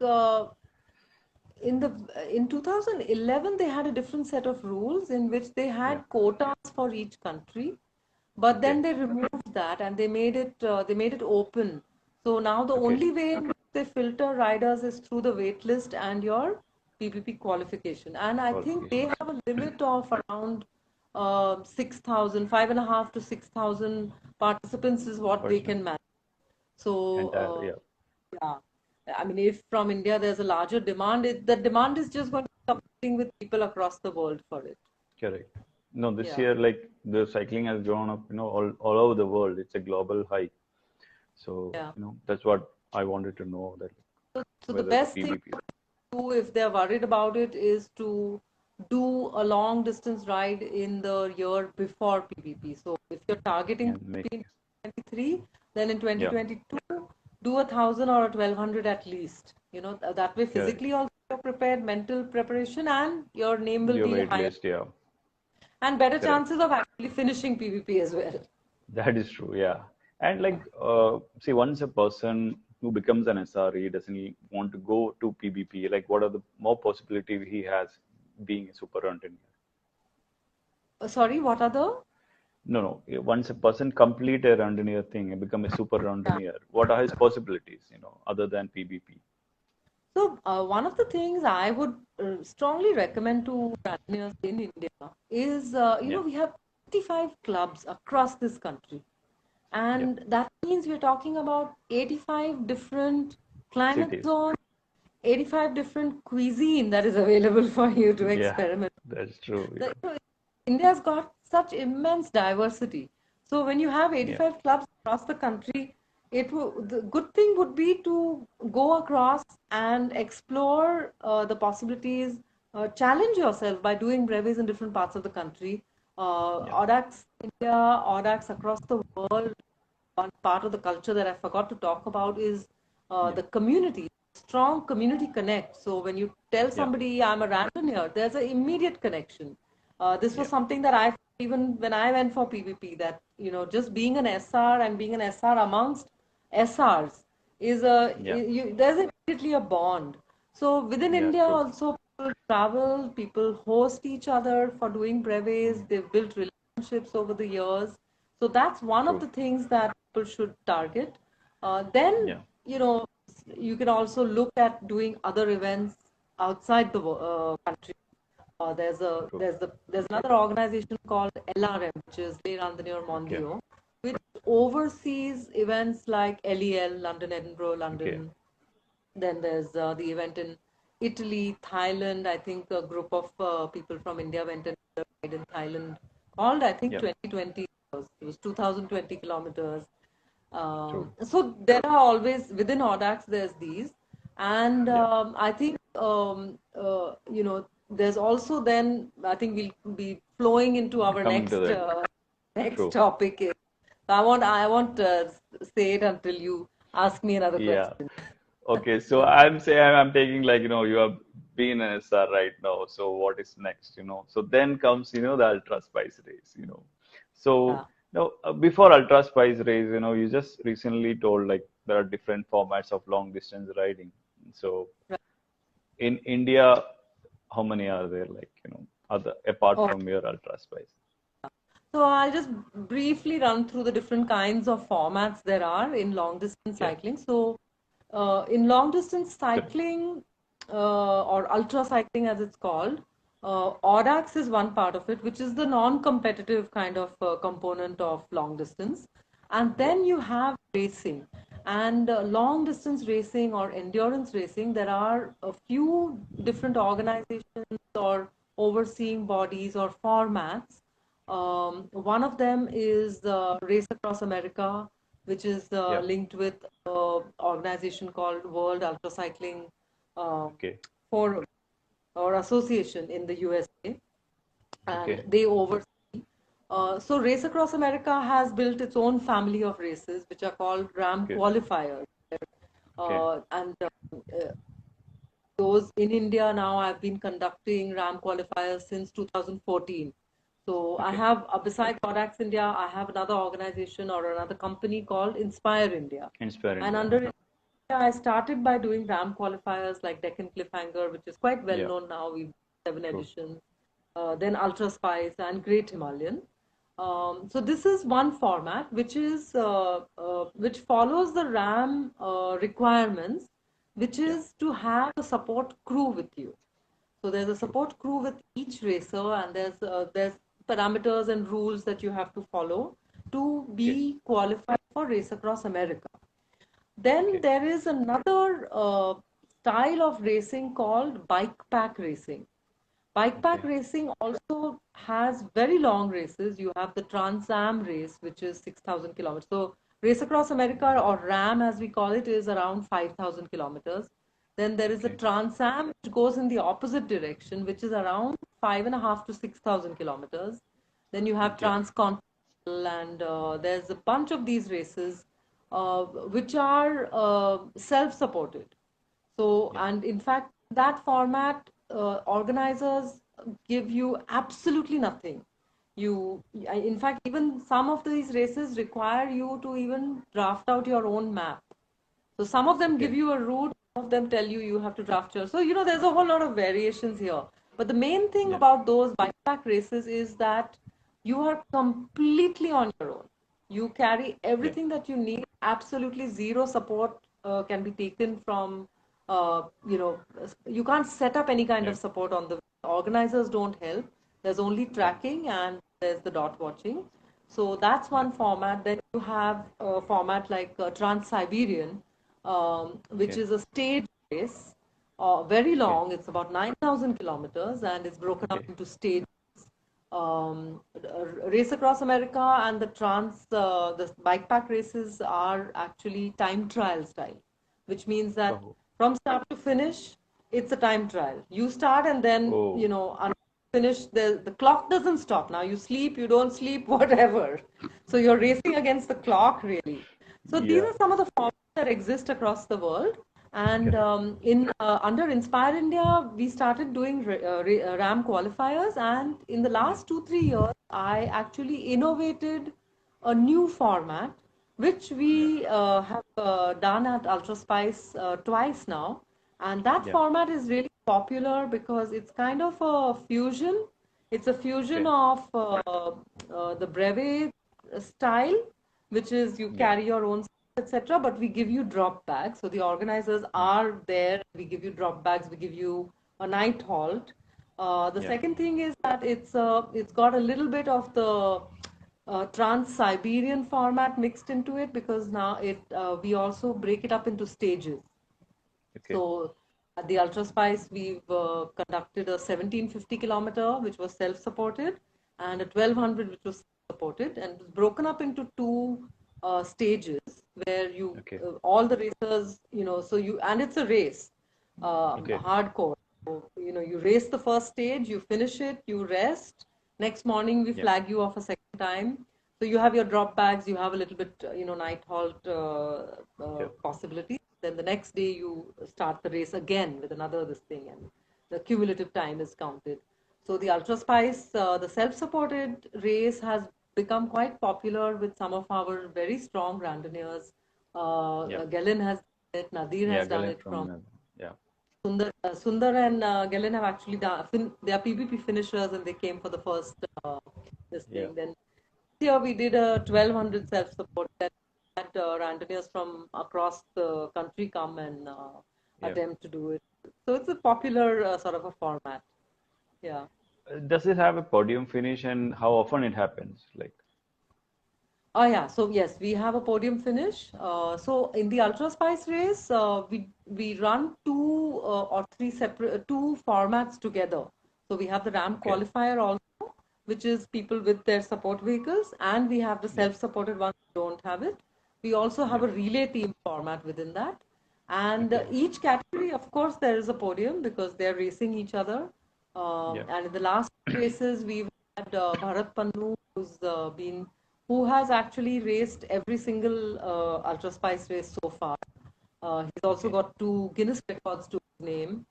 Speaker 2: in 2011 they had a different set of rules in which they
Speaker 3: Yeah.
Speaker 2: had quotas for each country, but
Speaker 3: Okay.
Speaker 2: then they removed that and they made it open. So now the
Speaker 3: Okay.
Speaker 2: only way in which they filter riders is through the wait list and your PPP qualification. And I think they
Speaker 3: Qualifications.
Speaker 2: have a limit of around 6,000, 5.5 to 6,000 participants is what they
Speaker 3: Person.
Speaker 2: can manage. So,
Speaker 3: Entire. Yeah.
Speaker 2: yeah, I mean, if from India there's a larger demand, the demand is just going to be competing with people across the world for it.
Speaker 3: Correct. No, this
Speaker 2: Yeah,
Speaker 3: year, like the cycling has grown up, all over the world. It's a global hike. So,
Speaker 2: yeah.
Speaker 3: that's what I wanted to know that
Speaker 2: So the
Speaker 3: whether the
Speaker 2: best thing
Speaker 3: PBP.
Speaker 2: to do if they're worried about it is to do a long distance ride in the year before PPP. So if you're targeting
Speaker 3: And make.
Speaker 2: PPP in 2023, then in
Speaker 3: Yeah.
Speaker 2: 2022, do 1,000 or a 1,200 at least. That way
Speaker 3: Correct.
Speaker 2: physically also you're prepared, mental preparation, and your name will
Speaker 3: Your
Speaker 2: be
Speaker 3: wait
Speaker 2: higher
Speaker 3: list, yeah.
Speaker 2: and better
Speaker 3: Correct.
Speaker 2: chances of actually finishing PPP as well.
Speaker 3: That is true, yeah. And like, see, once a person who becomes an SRE doesn't he want to go to PBP, like, what are the more possibility he has being a super engineer?
Speaker 2: Sorry, what are the?
Speaker 3: No, no. Once a person complete a engineer thing and become a super engineer, what are his possibilities, other than PBP?
Speaker 2: So, one of the things I would strongly recommend to runners in India is,
Speaker 3: Yeah.
Speaker 2: we have 85 clubs across this country.
Speaker 3: Yeah.
Speaker 2: And that means we're talking about 85 different climate
Speaker 3: Cities.
Speaker 2: zones, 85 different cuisine that is available for you to
Speaker 3: Yeah.
Speaker 2: experiment.
Speaker 3: That's true.
Speaker 2: The,
Speaker 3: Yeah.
Speaker 2: you know, India's got such immense diversity. So when you have
Speaker 3: Yeah.
Speaker 2: 85 clubs across the country, the good thing would be to go across and explore the possibilities, challenge yourself by doing brevis in different parts of the country.
Speaker 3: Yeah.
Speaker 2: Audax India, Audax across the world. One part of the culture that I forgot to talk about is
Speaker 3: Yeah.
Speaker 2: the community, strong community connect. So when you tell
Speaker 3: Yeah.
Speaker 2: somebody I'm a random here, there's an immediate connection. This was
Speaker 3: Yeah.
Speaker 2: something that I, even when I went for PVP, that, just being an SR and being an SR amongst SRs
Speaker 3: Yeah.
Speaker 2: there's immediately a bond. So within
Speaker 3: Yeah.
Speaker 2: India
Speaker 3: True.
Speaker 2: also, people travel, people host each other for doing brevets.
Speaker 3: Mm.
Speaker 2: They've built relationships over the years. So that's one of
Speaker 3: True.
Speaker 2: the things that people should target. Then,
Speaker 3: Yeah.
Speaker 2: you can also look at doing other events outside the country.
Speaker 3: True.
Speaker 2: There's another organization called LRM, which is Leerandanier
Speaker 3: Okay.
Speaker 2: Mondio, which oversees events like LEL, London, Edinburgh,
Speaker 3: Okay.
Speaker 2: London. Then there's the event in Italy, Thailand. I think a group of people from India went and died in Thailand, called, I think,
Speaker 3: Yeah.
Speaker 2: 2020. It was 2020 kilometers.
Speaker 3: True.
Speaker 2: So there are always, within Audax, there's these. And
Speaker 3: Yeah.
Speaker 2: I think, there's also, then I think we'll be flowing into our
Speaker 3: Coming to
Speaker 2: next
Speaker 3: that.
Speaker 2: next
Speaker 3: True.
Speaker 2: topic. I won't say it until you ask me another
Speaker 3: Yeah.
Speaker 2: question.
Speaker 3: Okay. So I'm saying I'm taking like, you have been an SR right now. So what is next, So then comes, the Ultra Spice race, So
Speaker 2: Yeah.
Speaker 3: now before Ultra Spice race, you just recently told like there are different formats of long distance riding. So in India, how many are there, like, other apart
Speaker 2: Oh,
Speaker 3: from your Ultra Spice?
Speaker 2: so I'll just briefly run through the different kinds of formats there are in long distance
Speaker 3: Yeah.
Speaker 2: cycling. So, in long distance
Speaker 3: Sure.
Speaker 2: cycling, or ultra cycling as it's called, Audax is one part of it, which is the non-competitive kind of component of long distance. And
Speaker 3: Yeah.
Speaker 2: then you have racing. And long distance racing or endurance racing, there are a few different organizations or overseeing bodies or formats. One of them is Race Across America, which is
Speaker 3: Yeah.
Speaker 2: linked with an organization called World Ultra Cycling uh,
Speaker 3: Okay.
Speaker 2: Forum or Association in the USA, and
Speaker 3: Okay.
Speaker 2: they oversee. So Race Across America has built its own family of races, which are called RAM
Speaker 3: Okay.
Speaker 2: qualifiers.
Speaker 3: Okay.
Speaker 2: And those in India now, I've been conducting RAM qualifiers since 2014. So I
Speaker 3: Okay.
Speaker 2: have, besides Audax India, I have another organization or another company called Inspire India.
Speaker 3: Inspire
Speaker 2: And
Speaker 3: India.
Speaker 2: under Inspire, I started by doing RAM qualifiers like Deccan Cliffhanger, which is quite well
Speaker 3: Yeah.
Speaker 2: known now. We've 7
Speaker 3: True.
Speaker 2: editions. Then Ultra Spice and Great Himalayan. So this is one format which follows the RAM requirements, which
Speaker 3: Yeah.
Speaker 2: is to have a support crew with you. So there's a
Speaker 3: True.
Speaker 2: support crew with each racer, and there's parameters and rules that you have to follow to
Speaker 3: Okay.
Speaker 2: be qualified for Race Across America. Then
Speaker 3: Okay.
Speaker 2: there is another style of racing called bike pack racing. Bike pack
Speaker 3: Okay.
Speaker 2: racing also has very long races. You have the Trans Am race, which is 6,000 kilometers. So, Race Across America, or RAM as we call it, is around 5,000 kilometers. Then there is a
Speaker 3: Okay.
Speaker 2: Trans Am which goes in the opposite direction, which is around 5.5 to 6,000 kilometers. Then you have
Speaker 3: Okay.
Speaker 2: Transcontinental, and there's a bunch of these races which are self-supported. So,
Speaker 3: Yeah.
Speaker 2: and in fact, that format, organizers give you absolutely nothing. In fact, even some of these races require you to even draft out your own map. So some of them give
Speaker 3: Okay.
Speaker 2: you a route, some of them tell you you have to draft your. So, there's a whole lot of variations here. But the main thing
Speaker 3: Yeah.
Speaker 2: about those bikepack races is that you are completely on your own. You carry
Speaker 3: Yeah.
Speaker 2: everything that you need. Absolutely zero support can be taken from, you can't set up any kind
Speaker 3: Yeah.
Speaker 2: of support on the organizers don't help. There's only
Speaker 3: Yeah.
Speaker 2: tracking and there's the dot watching. So that's
Speaker 3: Yeah.
Speaker 2: one format. Then you have a format like Trans-Siberian, which
Speaker 3: Okay.
Speaker 2: is a stage race, very
Speaker 3: Okay.
Speaker 2: long. It's about 9,000 kilometers and it's broken up
Speaker 3: Okay.
Speaker 2: into stages. Race Across America and the bike pack races are actually time trial style, which means that
Speaker 3: Oh.
Speaker 2: from start to finish, it's a time trial. You start and then,
Speaker 3: Oh.
Speaker 2: finish, the clock doesn't stop. Now you sleep, you don't sleep, whatever. So you're racing against the clock, really. So these
Speaker 3: Yeah.
Speaker 2: are some of the formats that exist across the world. And
Speaker 3: Correct.
Speaker 2: in under Inspire India, we started doing RAM qualifiers, and in the last 2 3 years, I actually innovated a new format, which
Speaker 3: Yeah.
Speaker 2: we have done at UltraSpice twice now, and that
Speaker 3: Yeah.
Speaker 2: format is really popular because it's kind of a fusion. It's a fusion
Speaker 3: Okay.
Speaker 2: of the brevet style, which is you
Speaker 3: Yeah.
Speaker 2: carry your own, etc. But we give you drop bags. So the organizers
Speaker 3: Mm.
Speaker 2: are there. We give you drop bags. We give you a night halt. The
Speaker 3: Yeah.
Speaker 2: second thing is that it's got a little bit of the Trans-Siberian format mixed into it, because now it we also break it up into stages.
Speaker 3: Okay.
Speaker 2: So at the Ultra Spice, we've conducted a 1750 kilometer, which was self-supported, and a 1200, which was supported, and it was broken up into two stages where you
Speaker 3: Okay.
Speaker 2: all the racers, so you and it's a race,
Speaker 3: Okay.
Speaker 2: hardcore. So, you race the first stage, you finish it, you rest. Next morning, we
Speaker 3: Yeah.
Speaker 2: flag you off a second time. So you have your drop bags, you have a little bit, night halt
Speaker 3: Sure.
Speaker 2: possibility. Then the next day you start the race again with another this thing, and the cumulative time is counted. So the Ultra Spice, the self-supported race has become quite popular with some of our very strong randonneurs.
Speaker 3: Yeah.
Speaker 2: Gelen has done it, Nadir
Speaker 3: Yeah.
Speaker 2: has done
Speaker 3: Galen
Speaker 2: it
Speaker 3: from
Speaker 2: from
Speaker 3: yeah.
Speaker 2: Sundar and Gelen have actually done. They are PBP finishers, and they came for the first this
Speaker 3: Yeah.
Speaker 2: thing. Then here we did a 1200 self-support that had randonneurs from across the country come and
Speaker 3: Yeah.
Speaker 2: attempt to do it. So it's a popular sort of a format. Yeah.
Speaker 3: Does it have a podium finish, and how often it happens? Like,
Speaker 2: Oh yeah, so yes, we have a podium finish. So in the Ultra Spice race, we run two or three separate two formats together. So we have the RAM
Speaker 3: okay.
Speaker 2: qualifier also, which is people with their support vehicles, and we have the
Speaker 3: Yeah.
Speaker 2: self-supported ones who don't have it. We also have
Speaker 3: Yeah.
Speaker 2: a relay team format within that, and
Speaker 3: Okay.
Speaker 2: each category, of course, there is a podium because they're racing each other.
Speaker 3: Yeah.
Speaker 2: And in the last races, we've had Bharat Pannu, who has actually raced every single Ultra Spice race so far. He's also
Speaker 3: Okay.
Speaker 2: got two Guinness records to his name.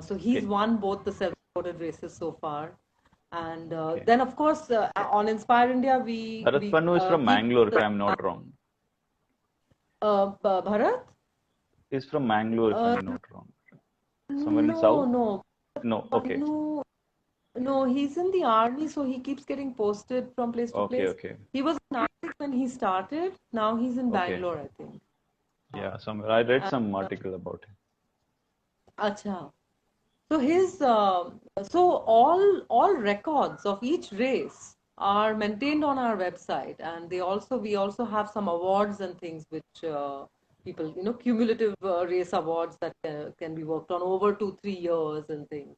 Speaker 2: So he's
Speaker 3: Okay.
Speaker 2: won both the self-supported races so far. And
Speaker 3: Okay.
Speaker 2: then, of course, on Inspire India,
Speaker 3: Bharat
Speaker 2: we
Speaker 3: Pannu is from
Speaker 2: keep
Speaker 3: Mangalore, if
Speaker 2: the
Speaker 3: I'm not wrong.
Speaker 2: Bharat.
Speaker 3: He's from Mangalore, if
Speaker 2: Uh,
Speaker 3: I'm not wrong. Somewhere in
Speaker 2: no,
Speaker 3: south?
Speaker 2: no,
Speaker 3: No. Okay.
Speaker 2: Pannu. No, he's in the army, so he keeps getting posted from place to
Speaker 3: Okay.
Speaker 2: place.
Speaker 3: Okay.
Speaker 2: He was in Nashik when he started. Now he's in
Speaker 3: Okay.
Speaker 2: Bangalore, I think.
Speaker 3: Yeah. Somewhere I read
Speaker 2: And,
Speaker 3: some article about him.
Speaker 2: Acha. So his so all records of each race are maintained on our website, and we also have some awards and things which people, cumulative race awards that can be worked on over 2 3 years and things.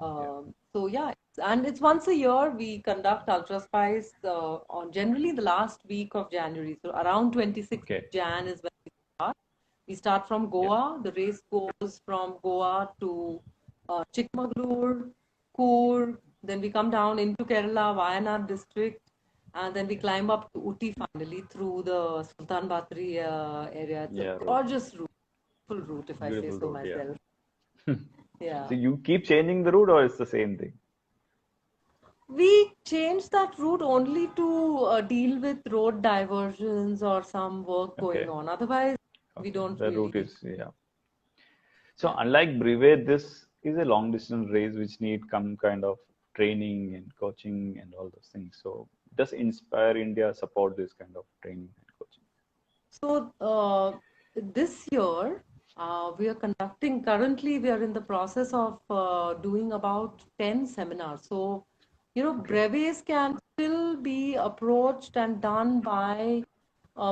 Speaker 3: Yeah.
Speaker 2: So yeah, and it's once a year we conduct Ultra Spice on generally the last week of January. So around 26th
Speaker 3: Okay.
Speaker 2: Jan is when we start. We start from
Speaker 3: Yeah.
Speaker 2: Goa. The race goes from Goa to Chikmagalur, Coorg. Then we come down into Kerala, Wayanad district, and then we
Speaker 3: Okay.
Speaker 2: climb up to Uti finally through the Sultan Batri area. It's a
Speaker 3: Yeah. Road.
Speaker 2: gorgeous route, full route if I say
Speaker 3: Beautiful
Speaker 2: so
Speaker 3: road. Yeah.
Speaker 2: myself. Yeah.
Speaker 3: So you keep changing the route, or it's the same thing?
Speaker 2: We changed that route only to deal with road diversions or some work going
Speaker 3: Okay.
Speaker 2: on. Otherwise, we
Speaker 3: Okay.
Speaker 2: don't
Speaker 3: The route
Speaker 2: really.
Speaker 3: is, yeah. So
Speaker 2: Yeah.
Speaker 3: unlike Brevet, this is a long distance race which need some kind of training and coaching and all those things. So does Inspire India support this kind of training and coaching?
Speaker 2: So this year, currently we are in the process of doing about 10 seminars. So,
Speaker 3: Okay.
Speaker 2: brevets can still be approached and done by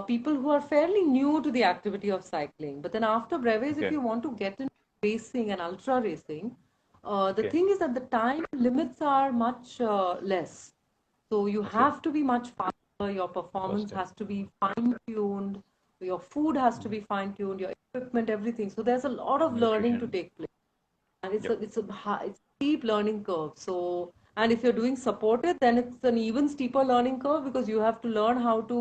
Speaker 2: people who are fairly new to the activity of cycling. But then after brevets, if
Speaker 3: Okay.
Speaker 2: you want to get into racing and ultra racing, the
Speaker 3: Okay.
Speaker 2: thing is that the time limits are much less. So you
Speaker 3: Okay.
Speaker 2: have to be much faster, your performance
Speaker 3: Faster.
Speaker 2: has to be fine-tuned, your food has to
Speaker 3: Mm.
Speaker 2: be fine-tuned, your equipment, everything. So there's a lot of learning to
Speaker 3: Nutrition.
Speaker 2: take place, and
Speaker 3: Yep.
Speaker 2: it's a steep learning curve. So, and if you're doing supported, then it's an even steeper learning curve because you have to learn how to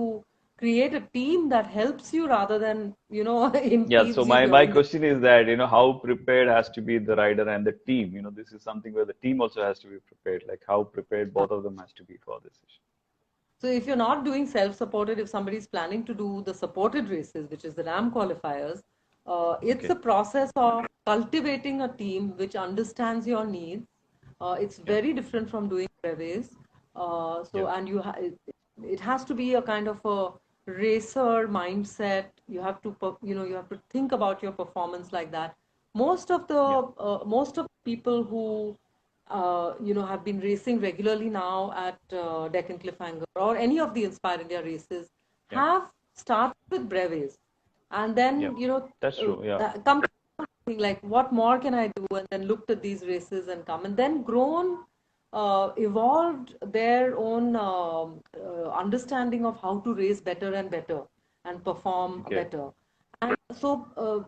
Speaker 2: create a team that helps you rather than,
Speaker 3: Yeah, so
Speaker 2: impedes you
Speaker 3: my
Speaker 2: during the.
Speaker 3: question is that, how prepared has to be the rider and the team? This is something where the team also has to be prepared, like how prepared both of them has to be for this issue.
Speaker 2: So if you're not doing self-supported, if somebody is planning to do the supported races, which is the RAM qualifiers, it's a
Speaker 3: Okay.
Speaker 2: process of cultivating a team which understands your needs. It's
Speaker 3: Yeah.
Speaker 2: very different from doing brevets.
Speaker 3: Yeah.
Speaker 2: And it has to be a kind of a racer mindset. You have to, you have to think about your performance like that.
Speaker 3: Yeah.
Speaker 2: Most of people who have been racing regularly now at Deccan Cliffhanger or any of the Inspire India races
Speaker 3: Yeah.
Speaker 2: have started with brevets and
Speaker 3: Yeah.
Speaker 2: then,
Speaker 3: That's true. Yeah.
Speaker 2: come to something like what more can I do, and then looked at these races and come and then grown, evolved their own understanding of how to race better and better and perform
Speaker 3: Okay.
Speaker 2: better. And so,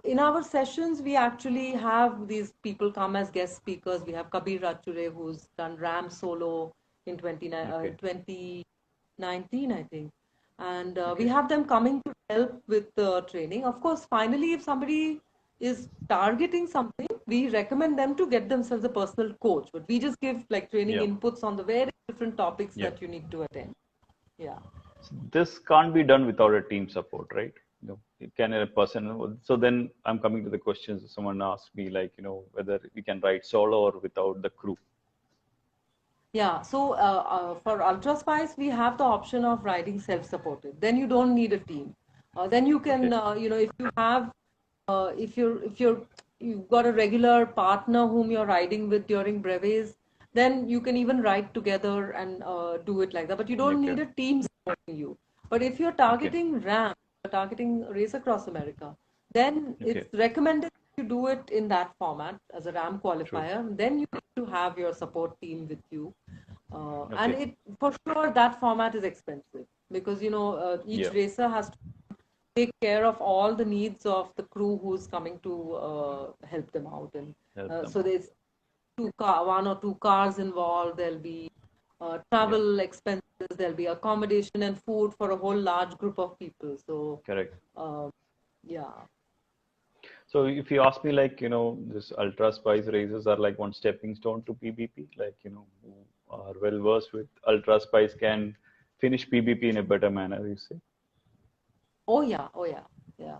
Speaker 2: in our sessions, we actually have these people come as guest speakers. We have Kabir Rachure, who's done RAM solo in
Speaker 3: Okay.
Speaker 2: 2019, I think. And we
Speaker 3: Okay.
Speaker 2: have them coming to help with the training. Of course, finally, if somebody is targeting something, we recommend them to get themselves a personal coach. But we just give like training
Speaker 3: Yeah.
Speaker 2: inputs on the very different topics
Speaker 3: Yeah.
Speaker 2: that you need to attend. Yeah.
Speaker 3: So this can't be done without a team support, right? Can a person? So then I'm coming to the questions. Someone asked me like, whether we can ride solo or without the crew.
Speaker 2: Yeah, so for Ultra Spice, we have the option of riding self-supported. Then you don't need a team. Then you can,
Speaker 3: Okay.
Speaker 2: if you have, you've got a regular partner whom you're riding with during brevets, then you can even ride together and do it like that. But you don't
Speaker 3: Okay.
Speaker 2: need a team supporting you. But if you're
Speaker 3: Okay.
Speaker 2: targeting RAM, you're targeting Race Across America, then
Speaker 3: Okay.
Speaker 2: it's recommended you do it in that format as a RAM
Speaker 3: True.
Speaker 2: qualifier. Then you need to have your support team with you, and
Speaker 3: Okay.
Speaker 2: it for sure that format is expensive because each
Speaker 3: Yeah.
Speaker 2: racer has to take care of all the needs of the crew who's coming to help them out, and
Speaker 3: Help them
Speaker 2: so
Speaker 3: out.
Speaker 2: there's one or two cars involved. There'll be
Speaker 3: Yeah.
Speaker 2: travel expenses. There'll be accommodation and food for a whole large group of people. So
Speaker 3: Correct.
Speaker 2: yeah.
Speaker 3: So if you ask me, like, this Ultra Spice races are like one stepping stone to PBP, like, who are well versed with Ultra Spice can finish PBP in a better manner, you say?
Speaker 2: Oh yeah. Oh yeah. Yeah.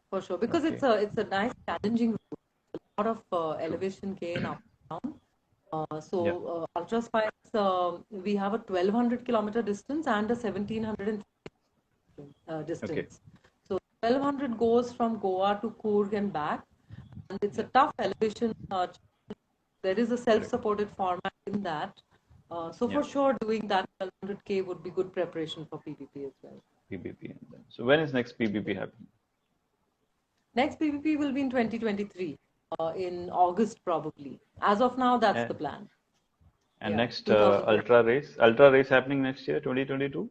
Speaker 2: For sure, because
Speaker 3: Okay.
Speaker 2: it's a nice challenging route. A lot of
Speaker 3: True.
Speaker 2: elevation gain up and down.
Speaker 3: Yeah.
Speaker 2: Ultra Spice, we have a 1200-kilometer distance and a 1700
Speaker 3: Okay.
Speaker 2: distance. So 1200 goes from Goa to Coorg and back, and it's a
Speaker 3: Yeah.
Speaker 2: tough elevation. There is a
Speaker 3: Correct.
Speaker 2: self-supported format in that. So
Speaker 3: Yeah.
Speaker 2: for sure, doing that 1200K would be good preparation for PPP as well.
Speaker 3: PBP. And then. So when is next PBP happening?
Speaker 2: Next PPP will be in 2023, in August probably. As of now, that's the
Speaker 3: And,
Speaker 2: plan.
Speaker 3: and
Speaker 2: Yeah,
Speaker 3: next
Speaker 2: 2020.
Speaker 3: Ultra race happening next year, 2022?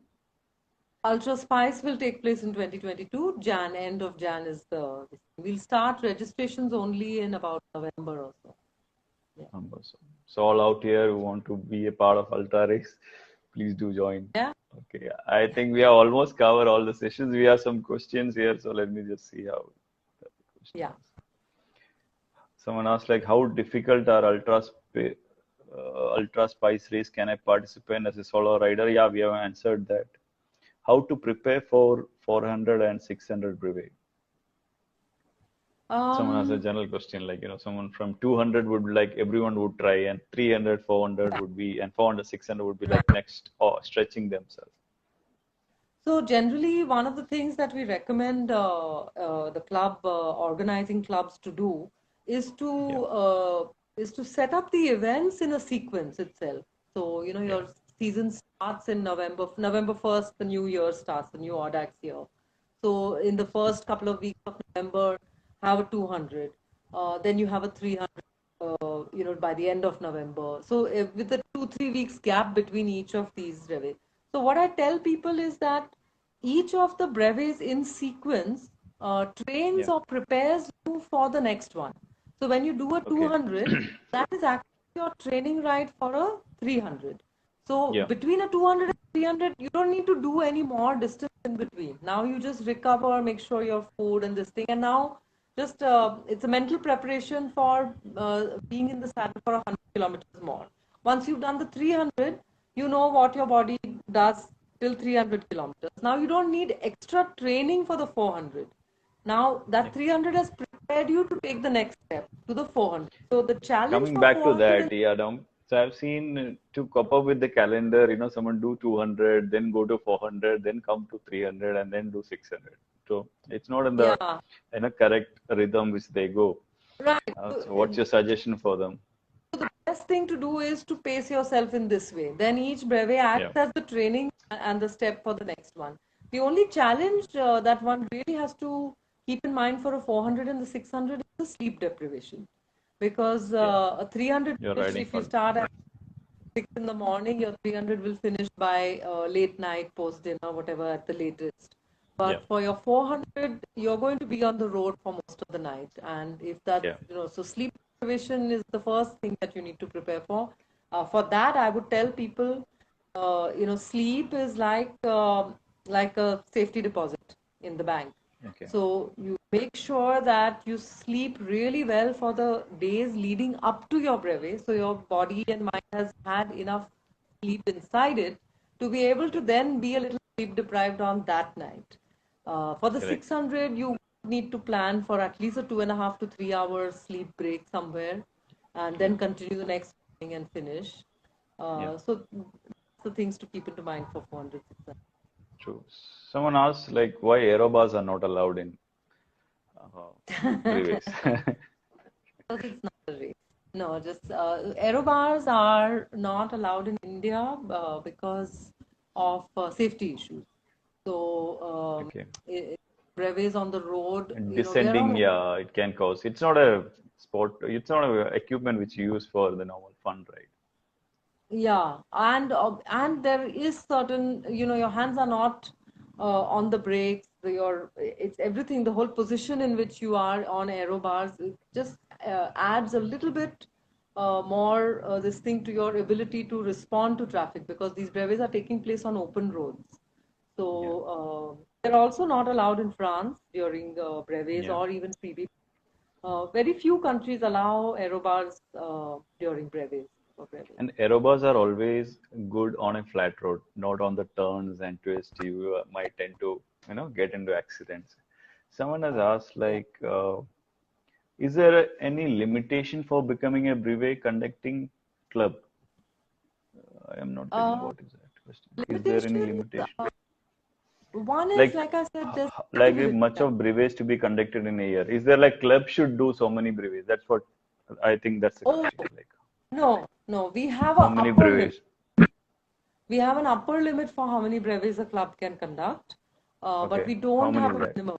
Speaker 2: Ultra Spice will take place in 2022. End of Jan is the. We'll start registrations only in about November or so. Yeah.
Speaker 3: So all out here who want to be a part of Ultra race, please do join.
Speaker 2: Yeah.
Speaker 3: Okay, I think we have almost covered all the sessions. We have some questions here, so let me just see how the
Speaker 2: Yeah.
Speaker 3: questions. Someone asked like, how difficult are Ultra Spice race? Can I participate as a solo rider? Yeah, we have answered that. How to prepare for 400 and 600 brevet? Someone has a
Speaker 2: Um.
Speaker 3: general question, like, someone from 200 would like everyone would try, and 300, 400
Speaker 2: Yeah.
Speaker 3: would be, and 400, 600 would be
Speaker 2: Right.
Speaker 3: like next or stretching themselves.
Speaker 2: So generally, one of the things that we recommend the club organizing clubs to do is to
Speaker 3: Yeah,
Speaker 2: uh, set up the events in a sequence itself. So
Speaker 3: yeah,
Speaker 2: your season starts in November. November 1st, the new year starts, the new Audax year. So in the first couple of weeks of November, have a 200. Then you have a 300. By the end of November. So with the 2-3 weeks gap between each of these brevets. So what I tell people is that each of the brevets in sequence trains
Speaker 3: yeah.
Speaker 2: or prepares you for the next one. So when you do a
Speaker 3: Okay.
Speaker 2: 200, that is actually your training ride for a 300. So
Speaker 3: Yeah,
Speaker 2: between a 200 and 300, you don't need to do any more distance in between. Now you just recover, make sure your food and this thing, and now just it's a mental preparation for being in the saddle for 100 kilometers more. Once you've done the 300, you know what your body does till 300 kilometers. Now you don't need extra training for the 400. Now that 300 has prepared you to take the next step to the 400. So the challenge
Speaker 3: Coming
Speaker 2: for
Speaker 3: back to
Speaker 2: 400
Speaker 3: that, yeah, so I've seen to cope up with the calendar, someone do 200, then go to 400, then come to 300, and then do 600. So it's not in the
Speaker 2: yeah,
Speaker 3: correct rhythm which they go.
Speaker 2: right.
Speaker 3: So what's your suggestion for them?
Speaker 2: The best thing to do is to pace yourself in this way. Then each brevet acts
Speaker 3: Yeah.
Speaker 2: as the training and the step for the next one. The only challenge that one really has to keep in mind for a 400 and the 600 is the sleep deprivation. Because a 300,
Speaker 3: You're
Speaker 2: which
Speaker 3: riding
Speaker 2: if you
Speaker 3: for
Speaker 2: start at 6 in the morning, your 300 will finish by late night, post dinner, whatever at the latest.
Speaker 3: yeah,
Speaker 2: But for your 400, you're going to be on the road for most of the night. And if that's,
Speaker 3: yeah,
Speaker 2: so sleep deprivation is the first thing that you need to prepare for. For that, I would tell people, sleep is like a safety deposit in the bank.
Speaker 3: okay,
Speaker 2: So you make sure that you sleep really well for the days leading up to your brevet. So your body and mind has had enough sleep inside it to be able to then be a little sleep deprived on that night. For the
Speaker 3: correct.
Speaker 2: 600, you need to plan for at least a 2.5 to 3 hours sleep break somewhere and
Speaker 3: Yeah,
Speaker 2: then continue the next morning and finish.
Speaker 3: yeah,
Speaker 2: So that's the things to keep into mind for 400, 600.
Speaker 3: true. Someone asked like why aerobars are not allowed in breweries.
Speaker 2: Because it's not a race. No, just aero bars are not allowed in India because of safety issues. So
Speaker 3: Okay.
Speaker 2: brevets on the road,
Speaker 3: And
Speaker 2: they are
Speaker 3: descending,
Speaker 2: not.
Speaker 3: yeah, it can cause. It's not a sport. It's not a equipment which you use for the normal fun, right?
Speaker 2: Yeah, and there is certain, your hands are not on the brakes. It's everything. The whole position in which you are on aero bars, it just adds a little bit more this thing to your ability to respond to traffic because these brevets are taking place on open roads. So
Speaker 3: Yeah,
Speaker 2: they're also not allowed in France during brevets
Speaker 3: yeah.
Speaker 2: or even freebie. Very few countries allow aero bars during brevets or brevets.
Speaker 3: And aerobars are always good on a flat road, not on the turns and twists. You might tend to, get into accidents. Someone has asked,
Speaker 2: Yeah.
Speaker 3: like, is there any limitation for becoming a brevet conducting club? I am not getting
Speaker 2: Uh,
Speaker 3: what is that question. Is there any
Speaker 2: Limitations,
Speaker 3: limitation?
Speaker 2: one is,
Speaker 3: Like,
Speaker 2: like I said, there's
Speaker 3: like if
Speaker 2: eligibility
Speaker 3: much
Speaker 2: time.
Speaker 3: of brevets to be conducted in a year? Is there like club should do so many brevets? That's what I think that's the
Speaker 2: Oh,
Speaker 3: question. Like,
Speaker 2: no, no, we have
Speaker 3: how
Speaker 2: a
Speaker 3: many
Speaker 2: upper limit.
Speaker 3: brevets?
Speaker 2: We have an upper limit for how many brevets a club can conduct, but
Speaker 3: Okay,
Speaker 2: we
Speaker 3: how
Speaker 2: don't
Speaker 3: many
Speaker 2: have
Speaker 3: is
Speaker 2: a
Speaker 3: that?
Speaker 2: minimum.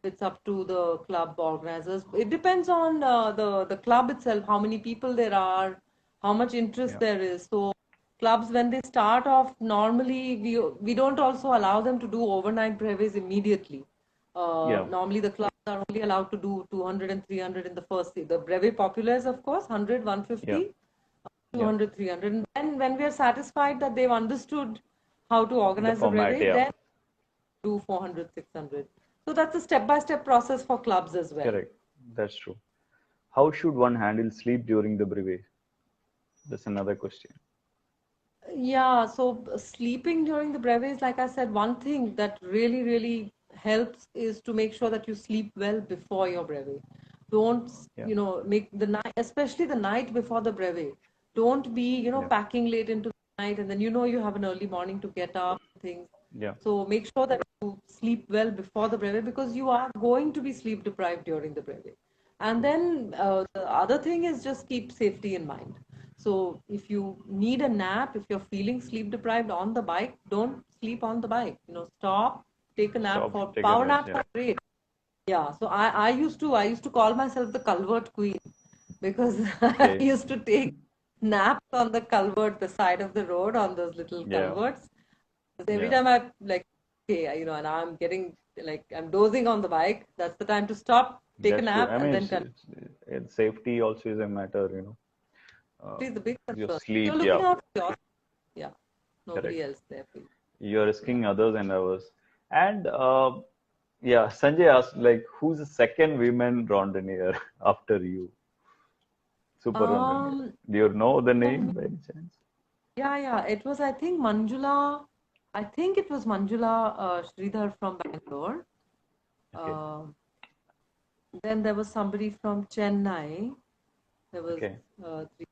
Speaker 2: It's up to the club organizers. It depends on the club itself, how many people there are, how much interest
Speaker 3: Yeah,
Speaker 2: there is. So clubs, when they start off, normally we don't also allow them to do overnight brevets immediately.
Speaker 3: yeah,
Speaker 2: Normally the clubs are only allowed to do 200 and 300 in the first day. The brevet populaires, of course, 100,
Speaker 3: yeah,
Speaker 2: 150,
Speaker 3: yeah.
Speaker 2: 200, 300. And then when we are satisfied that they've understood how to
Speaker 3: The
Speaker 2: organize the
Speaker 3: format,
Speaker 2: brevet,
Speaker 3: yeah,
Speaker 2: then do 400, 600. So that's a step-by-step process for clubs as well.
Speaker 3: correct. That's true. How should one handle sleep during the brevet? That's another question.
Speaker 2: Yeah, so sleeping during the brevets, like I said, one thing that really, really helps is to make sure that you sleep well before your brevet. Don't,
Speaker 3: Yeah,
Speaker 2: make the night, especially the night before the brevet. Don't be,
Speaker 3: yeah,
Speaker 2: packing late into the night and then you have an early morning to get up, things.
Speaker 3: yeah,
Speaker 2: So make sure that you sleep well before the brevet because you are going to be sleep deprived during the brevet. And
Speaker 3: true.
Speaker 2: then the other thing is just keep safety in mind. So if you need a nap, if you're feeling sleep deprived on the bike, don't sleep on the bike. Stop, take a nap
Speaker 3: Stop,
Speaker 2: for
Speaker 3: take a
Speaker 2: power
Speaker 3: rest.
Speaker 2: naps
Speaker 3: Yeah,
Speaker 2: are great. Yeah. So I used to call myself the culvert queen because I
Speaker 3: okay,
Speaker 2: used to take naps on the culvert, the side of the road on those little
Speaker 3: yeah,
Speaker 2: culverts. Because every
Speaker 3: yeah.
Speaker 2: time I like, okay, and I'm getting like I'm dozing on the bike. That's the time to stop, take a
Speaker 3: That's true.
Speaker 2: nap,
Speaker 3: I
Speaker 2: and
Speaker 3: mean,
Speaker 2: then continue.
Speaker 3: safety also is a matter, uh,
Speaker 2: Is the big
Speaker 3: your
Speaker 2: concern. You're
Speaker 3: sleep,
Speaker 2: looking
Speaker 3: yeah,
Speaker 2: out for yourself. Yeah.
Speaker 3: correct.
Speaker 2: Nobody else there for you.
Speaker 3: You're
Speaker 2: Yeah.
Speaker 3: risking others and ours. And yeah, Sanjay asked like, who's the second women randonneer after you? Super randonneer.
Speaker 2: Um,
Speaker 3: Do you know the
Speaker 2: for
Speaker 3: name
Speaker 2: me,
Speaker 3: by any chance?
Speaker 2: yeah, it was, I think, Manjula. I think it was Manjula Sridhar from Bangalore.
Speaker 3: Okay.
Speaker 2: Uh, then there was somebody from Chennai. There was
Speaker 3: Okay.
Speaker 2: three,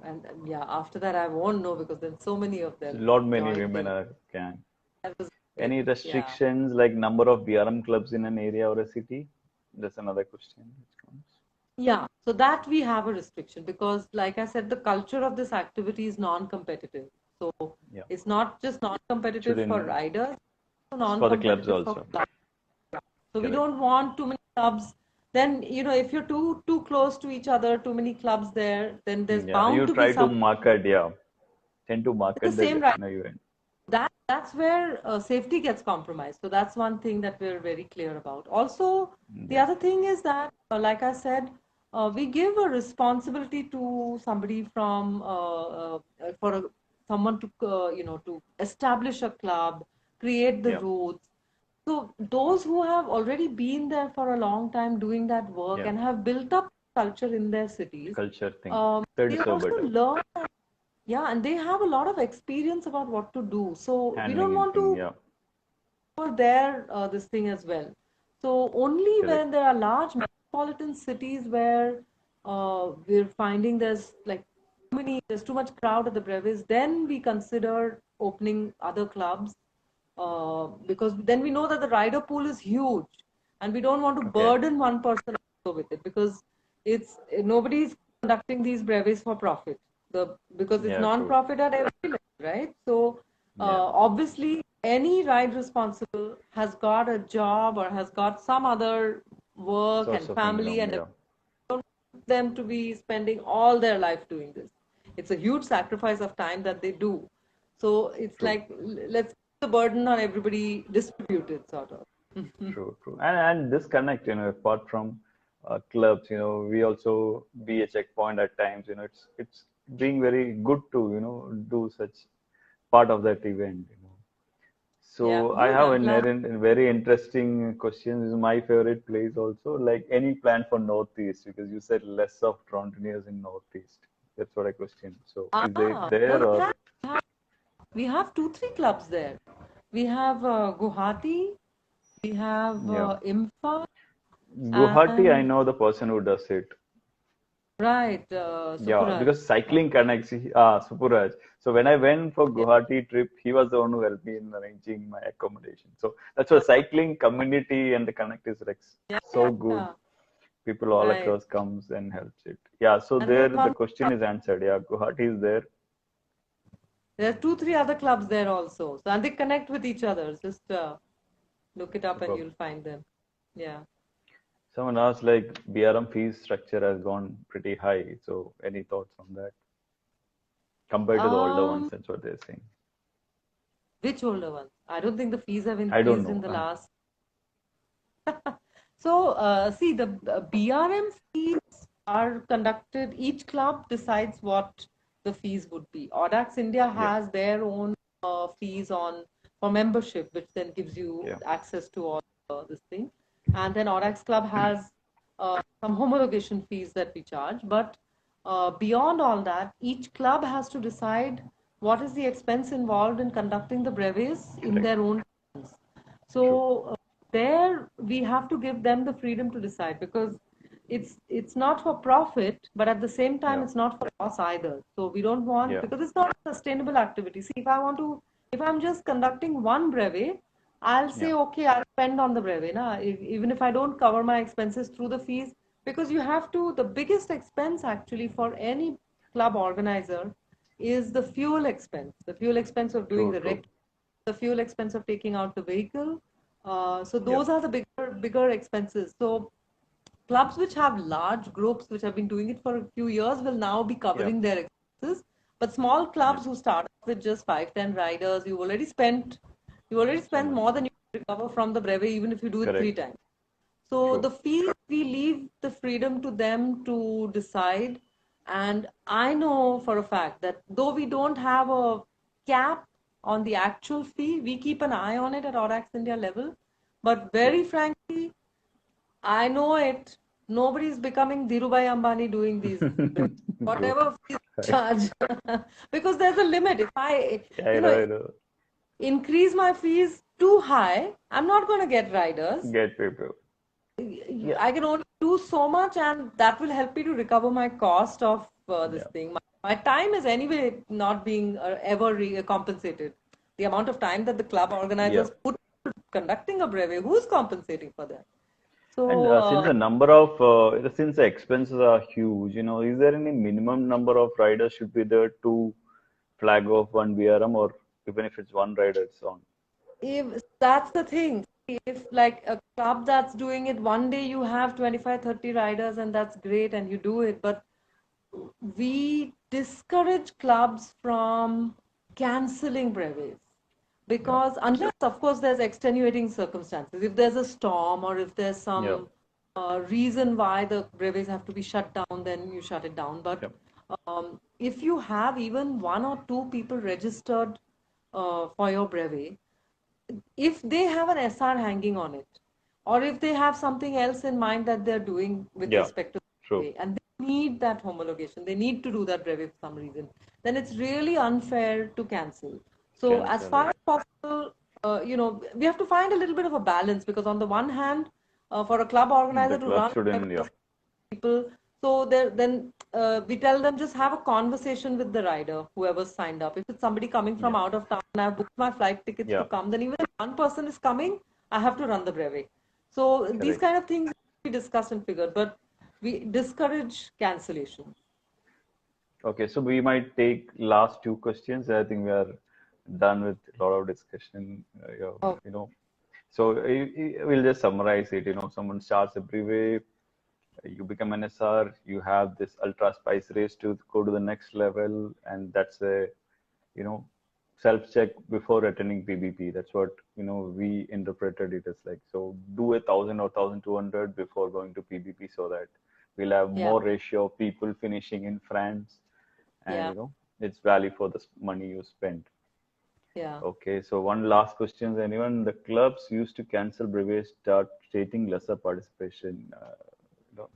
Speaker 2: and yeah, after that I won't know because there's so many of
Speaker 3: So
Speaker 2: them
Speaker 3: lot many
Speaker 2: joined
Speaker 3: women
Speaker 2: in.
Speaker 3: are can.
Speaker 2: That was it.
Speaker 3: Any
Speaker 2: Yeah.
Speaker 3: restrictions like number of BRM clubs in an area or a city? That's another question which comes.
Speaker 2: Yeah, so that we have a restriction because, like I said, the culture of this activity is non-competitive. So
Speaker 3: Yeah.
Speaker 2: it's not just non-competitive for
Speaker 3: Shouldn't
Speaker 2: riders, also
Speaker 3: for the clubs
Speaker 2: non-competitive for
Speaker 3: also.
Speaker 2: clubs. So we
Speaker 3: Correct.
Speaker 2: don't want too many clubs. Then, if you're too close to each other, too many clubs there, then there's
Speaker 3: Yeah.
Speaker 2: bound
Speaker 3: You
Speaker 2: to be
Speaker 3: try to
Speaker 2: some
Speaker 3: market, yeah. Tend to
Speaker 2: with the
Speaker 3: market the
Speaker 2: same rider.
Speaker 3: event.
Speaker 2: That's where safety gets compromised. So that's one thing that we're very clear about. Also, the
Speaker 3: Yeah.
Speaker 2: other thing is that, like I said, we give a responsibility to somebody from for someone to to establish a club, create the
Speaker 3: Yeah.
Speaker 2: routes. So those who have already been there for a long time doing that work
Speaker 3: Yeah.
Speaker 2: and have built up culture in their cities,
Speaker 3: Culture thing. That
Speaker 2: they
Speaker 3: is so
Speaker 2: also
Speaker 3: better.
Speaker 2: learn, yeah, and they have a lot of experience about what to do. So we don't
Speaker 3: Handling
Speaker 2: want
Speaker 3: thing,
Speaker 2: to
Speaker 3: yeah.
Speaker 2: cover their this thing as well. So only
Speaker 3: Correct.
Speaker 2: when there are large metropolitan cities where we're finding there's too much crowd at the breweries, then we consider opening other clubs because then we know that the rider pool is huge, and we don't want to
Speaker 3: Okay.
Speaker 2: burden one person also with it because it's nobody's conducting these breweries for profit. Because it's
Speaker 3: Yeah, true.
Speaker 2: non-profit at every level, right? So
Speaker 3: Yeah.
Speaker 2: obviously, any ride responsible has got a job or has got some other work
Speaker 3: Source
Speaker 2: and
Speaker 3: of
Speaker 2: family,
Speaker 3: income,
Speaker 2: and
Speaker 3: yeah.
Speaker 2: don't want them to be spending all their life doing this. It's a huge sacrifice of time that they do. So it's
Speaker 3: True.
Speaker 2: like let's put the burden on everybody, distributed sort of.
Speaker 3: True, true. And disconnect, apart from clubs, we also be a checkpoint at times, it's being very good to, do such part of that event.
Speaker 2: Yeah,
Speaker 3: So I
Speaker 2: good.
Speaker 3: have
Speaker 2: I'm glad.
Speaker 3: a very interesting question. This is my favorite place also. Like any plan for Northeast? Because you said less of Torontoians in Northeast. That's what I question. So is they
Speaker 2: No,
Speaker 3: there or
Speaker 2: we have 2, 3 clubs there. We have Guwahati, we have
Speaker 3: yeah?
Speaker 2: Imphal,
Speaker 3: Guwahati, I
Speaker 2: and
Speaker 3: know the person who does it.
Speaker 2: right,
Speaker 3: Yeah,
Speaker 2: Suparaj.
Speaker 3: because cycling connects. Supuraj. So when I went for
Speaker 2: Yeah,
Speaker 3: Guwahati trip, he was the one who helped me in arranging my accommodation. So that's why cycling community and the connect is like
Speaker 2: yeah,
Speaker 3: so good.
Speaker 2: yeah.
Speaker 3: People all
Speaker 2: Right.
Speaker 3: across comes and helps it. Yeah, so
Speaker 2: And
Speaker 3: there
Speaker 2: there's
Speaker 3: the
Speaker 2: one.
Speaker 3: question is answered. Yeah, Guwahati is there.
Speaker 2: There are 2, 3 other clubs there also. So and they connect with each other. Just look it up and
Speaker 3: Superb.
Speaker 2: you'll find them. Yeah.
Speaker 3: Someone asked like BRM fees structure has gone pretty high. So any thoughts on that compared to the older ones?
Speaker 2: Um,
Speaker 3: That's what they're saying.
Speaker 2: which older ones? I don't think the fees have
Speaker 3: I don't
Speaker 2: increased in
Speaker 3: know.
Speaker 2: the last. So, see, the BRM fees are conducted, each club decides what the fees would be. Audax India
Speaker 3: Yeah,
Speaker 2: has their own fees for membership, which then gives you
Speaker 3: yeah,
Speaker 2: access to all this thing. And then Audax Club has some homologation fees that we charge. But beyond all that, each club has to decide what is the expense involved in conducting the brevis in
Speaker 3: correct.
Speaker 2: their own terms.
Speaker 3: True.
Speaker 2: So there we have to give them the freedom to decide because it's not for profit, but at the same time
Speaker 3: Yeah,
Speaker 2: it's not for loss either. So we don't want
Speaker 3: yeah,
Speaker 2: because it's not a sustainable activity. See, if I'm just conducting one brevet, I'll
Speaker 3: yeah.
Speaker 2: say okay, I'll spend on the brevet, na? Even if I don't cover my expenses through the fees, because you have to. The biggest expense actually for any club organizer is the fuel expense. The fuel expense of doing
Speaker 3: True,
Speaker 2: the
Speaker 3: true.
Speaker 2: the fuel expense of taking out the vehicle. So
Speaker 3: Yeah,
Speaker 2: those are the bigger expenses. So clubs which have large groups which have been doing it for a few years will now be
Speaker 3: yeah,
Speaker 2: covering their expenses. But small
Speaker 3: yeah.
Speaker 2: clubs who start with just 5, 10 riders, you already spent
Speaker 3: So much.
Speaker 2: more than you recover from the brevet, even if you do it three
Speaker 3: Correct.
Speaker 2: times. So
Speaker 3: True.
Speaker 2: the fees, we leave the freedom to them to decide. And I know for a fact that though we don't have a cap on the actual fee. We keep an eye on it at Audax India level. But very frankly, I know it. Nobody's becoming Dhirubhai Ambani doing these,
Speaker 3: True.
Speaker 2: whatever fees they charge. Because there's a limit. If I,
Speaker 3: Yeah,
Speaker 2: you know,
Speaker 3: I know.
Speaker 2: increase my fees too high, I'm not going to get riders.
Speaker 3: Get people. Yeah,
Speaker 2: I can only do so much, and that will help me to recover my cost of this
Speaker 3: yeah,
Speaker 2: thing. My time is anyway not being ever compensated. The amount of time that the club
Speaker 3: yeah.
Speaker 2: organizers put to conducting a brevet, who's compensating for that?
Speaker 3: And
Speaker 2: So,
Speaker 3: since the expenses are huge, is there any minimum number of riders should be there to flag off one BRM, or even if it's one rider, it's on?
Speaker 2: if that's the thing, if like a club that's doing it one day, you have 25, 30 riders, and that's great, and you do it, but we discourage clubs from canceling brevets
Speaker 3: Yeah,
Speaker 2: because unless of course there's extenuating circumstances, if there's a storm or if there's
Speaker 3: yeah,
Speaker 2: some reason why the brevets have to be shut down, then you shut it down. But
Speaker 3: yeah,
Speaker 2: if you have even one or two people registered for your brevet, if they have an SR hanging on it, or if they have something else in mind that they're doing with
Speaker 3: yeah.
Speaker 2: respect to the
Speaker 3: True.
Speaker 2: brevet, and they need that homologation, they need to do that brevet for some reason, then it's really unfair to cancel. So, as
Speaker 3: Cancel
Speaker 2: far
Speaker 3: it.
Speaker 2: as possible, we have to find a little bit of a balance because, on the one hand, for a club
Speaker 3: The
Speaker 2: organizer to
Speaker 3: club
Speaker 2: run
Speaker 3: shouldn't. Yeah,
Speaker 2: brevet people. So then we tell them just have a conversation with the rider, whoever's signed up. If it's somebody coming from
Speaker 3: yeah,
Speaker 2: out of town, I've booked my flight tickets to
Speaker 3: yeah.
Speaker 2: come, then even if one person is coming, I have to run the brevet. So these
Speaker 3: Correct.
Speaker 2: kind of things we discuss and figure, but we discourage cancellation.
Speaker 3: Okay, so we might take last two questions. I think we are done with a lot of discussion. Yeah,
Speaker 2: Oh,
Speaker 3: you know, so we'll just summarize it. Someone starts a brevet, you become an SR, you have this ultra spice race to go to the next level, and that's a you know self check before attending PBP. That's what we interpreted it as like. So do 1,000 or 1,200 before going to PBP, so that we'll have
Speaker 2: yeah,
Speaker 3: more ratio of people finishing in France, and
Speaker 2: yeah,
Speaker 3: it's value for the money you spent.
Speaker 2: yeah.
Speaker 3: Okay, so one last question. Anyone, the clubs used to cancel brevets, start stating lesser participation. You know,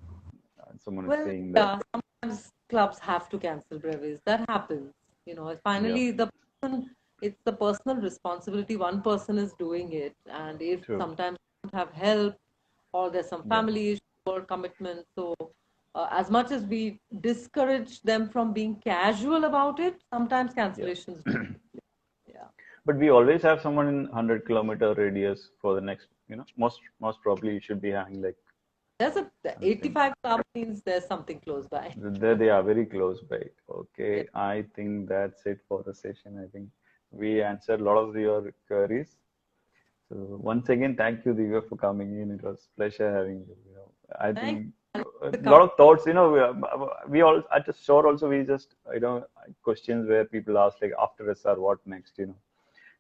Speaker 3: someone is
Speaker 2: Well,
Speaker 3: saying that.
Speaker 2: yeah, sometimes clubs have to cancel brevets. That happens.
Speaker 3: Yeah,
Speaker 2: Finally, it's the personal responsibility. One person is doing it, and if
Speaker 3: true.
Speaker 2: sometimes you don't have help or there's some
Speaker 3: Yeah,
Speaker 2: family issue or commitment, so as much as we discourage them from being casual about it, sometimes
Speaker 3: yeah.
Speaker 2: cancellations. Yeah.
Speaker 3: But we always have someone in 100-kilometer radius for the next. Most probably you should be having like
Speaker 2: The
Speaker 3: something.
Speaker 2: 85 club means there's something close by.
Speaker 3: There they are very close by.
Speaker 2: Yeah.
Speaker 3: Okay, I think that's it for the session. I think we answered a lot of your queries. So once again, thank you, Divya, for coming in. It was pleasure having you. I
Speaker 2: Thank
Speaker 3: think
Speaker 2: you
Speaker 3: a
Speaker 2: for
Speaker 3: lot
Speaker 2: coming.
Speaker 3: of thoughts. We all at the store also we just questions where people ask like after SR what next.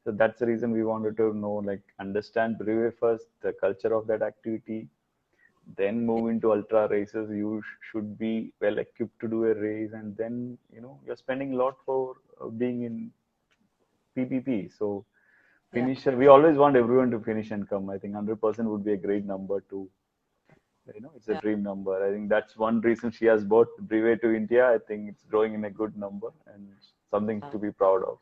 Speaker 3: So that's the reason we wanted to know like understand Brevet first, the culture of that activity, then move into ultra races. You should be well equipped to do a race, and then you're spending a lot for being in PPP. So
Speaker 2: Yeah.
Speaker 3: finisher, we always want everyone to finish and come. I think 100% would be a great number to, it's a
Speaker 2: Yeah.
Speaker 3: dream number. I think that's one reason she has brought Brevet to India. I think it's growing in a good number and something to be proud of.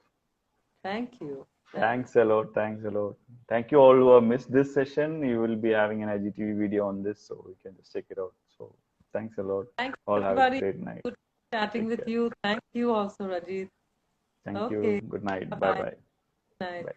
Speaker 2: Thank you. Thank
Speaker 3: Thanks a lot. Thanks a lot. Thank you all who have missed this session. You will be having an IGTV video on this, so we can just check it out. So thanks a lot.
Speaker 2: Thanks,
Speaker 3: All have a
Speaker 2: everybody.
Speaker 3: great night.
Speaker 2: Good chatting
Speaker 3: Take
Speaker 2: with
Speaker 3: care.
Speaker 2: you. Thank you also, Rajit.
Speaker 3: Thank
Speaker 2: Okay.
Speaker 3: you. Good night. Bye
Speaker 2: Bye-bye.
Speaker 3: bye.
Speaker 2: Night.
Speaker 3: Bye.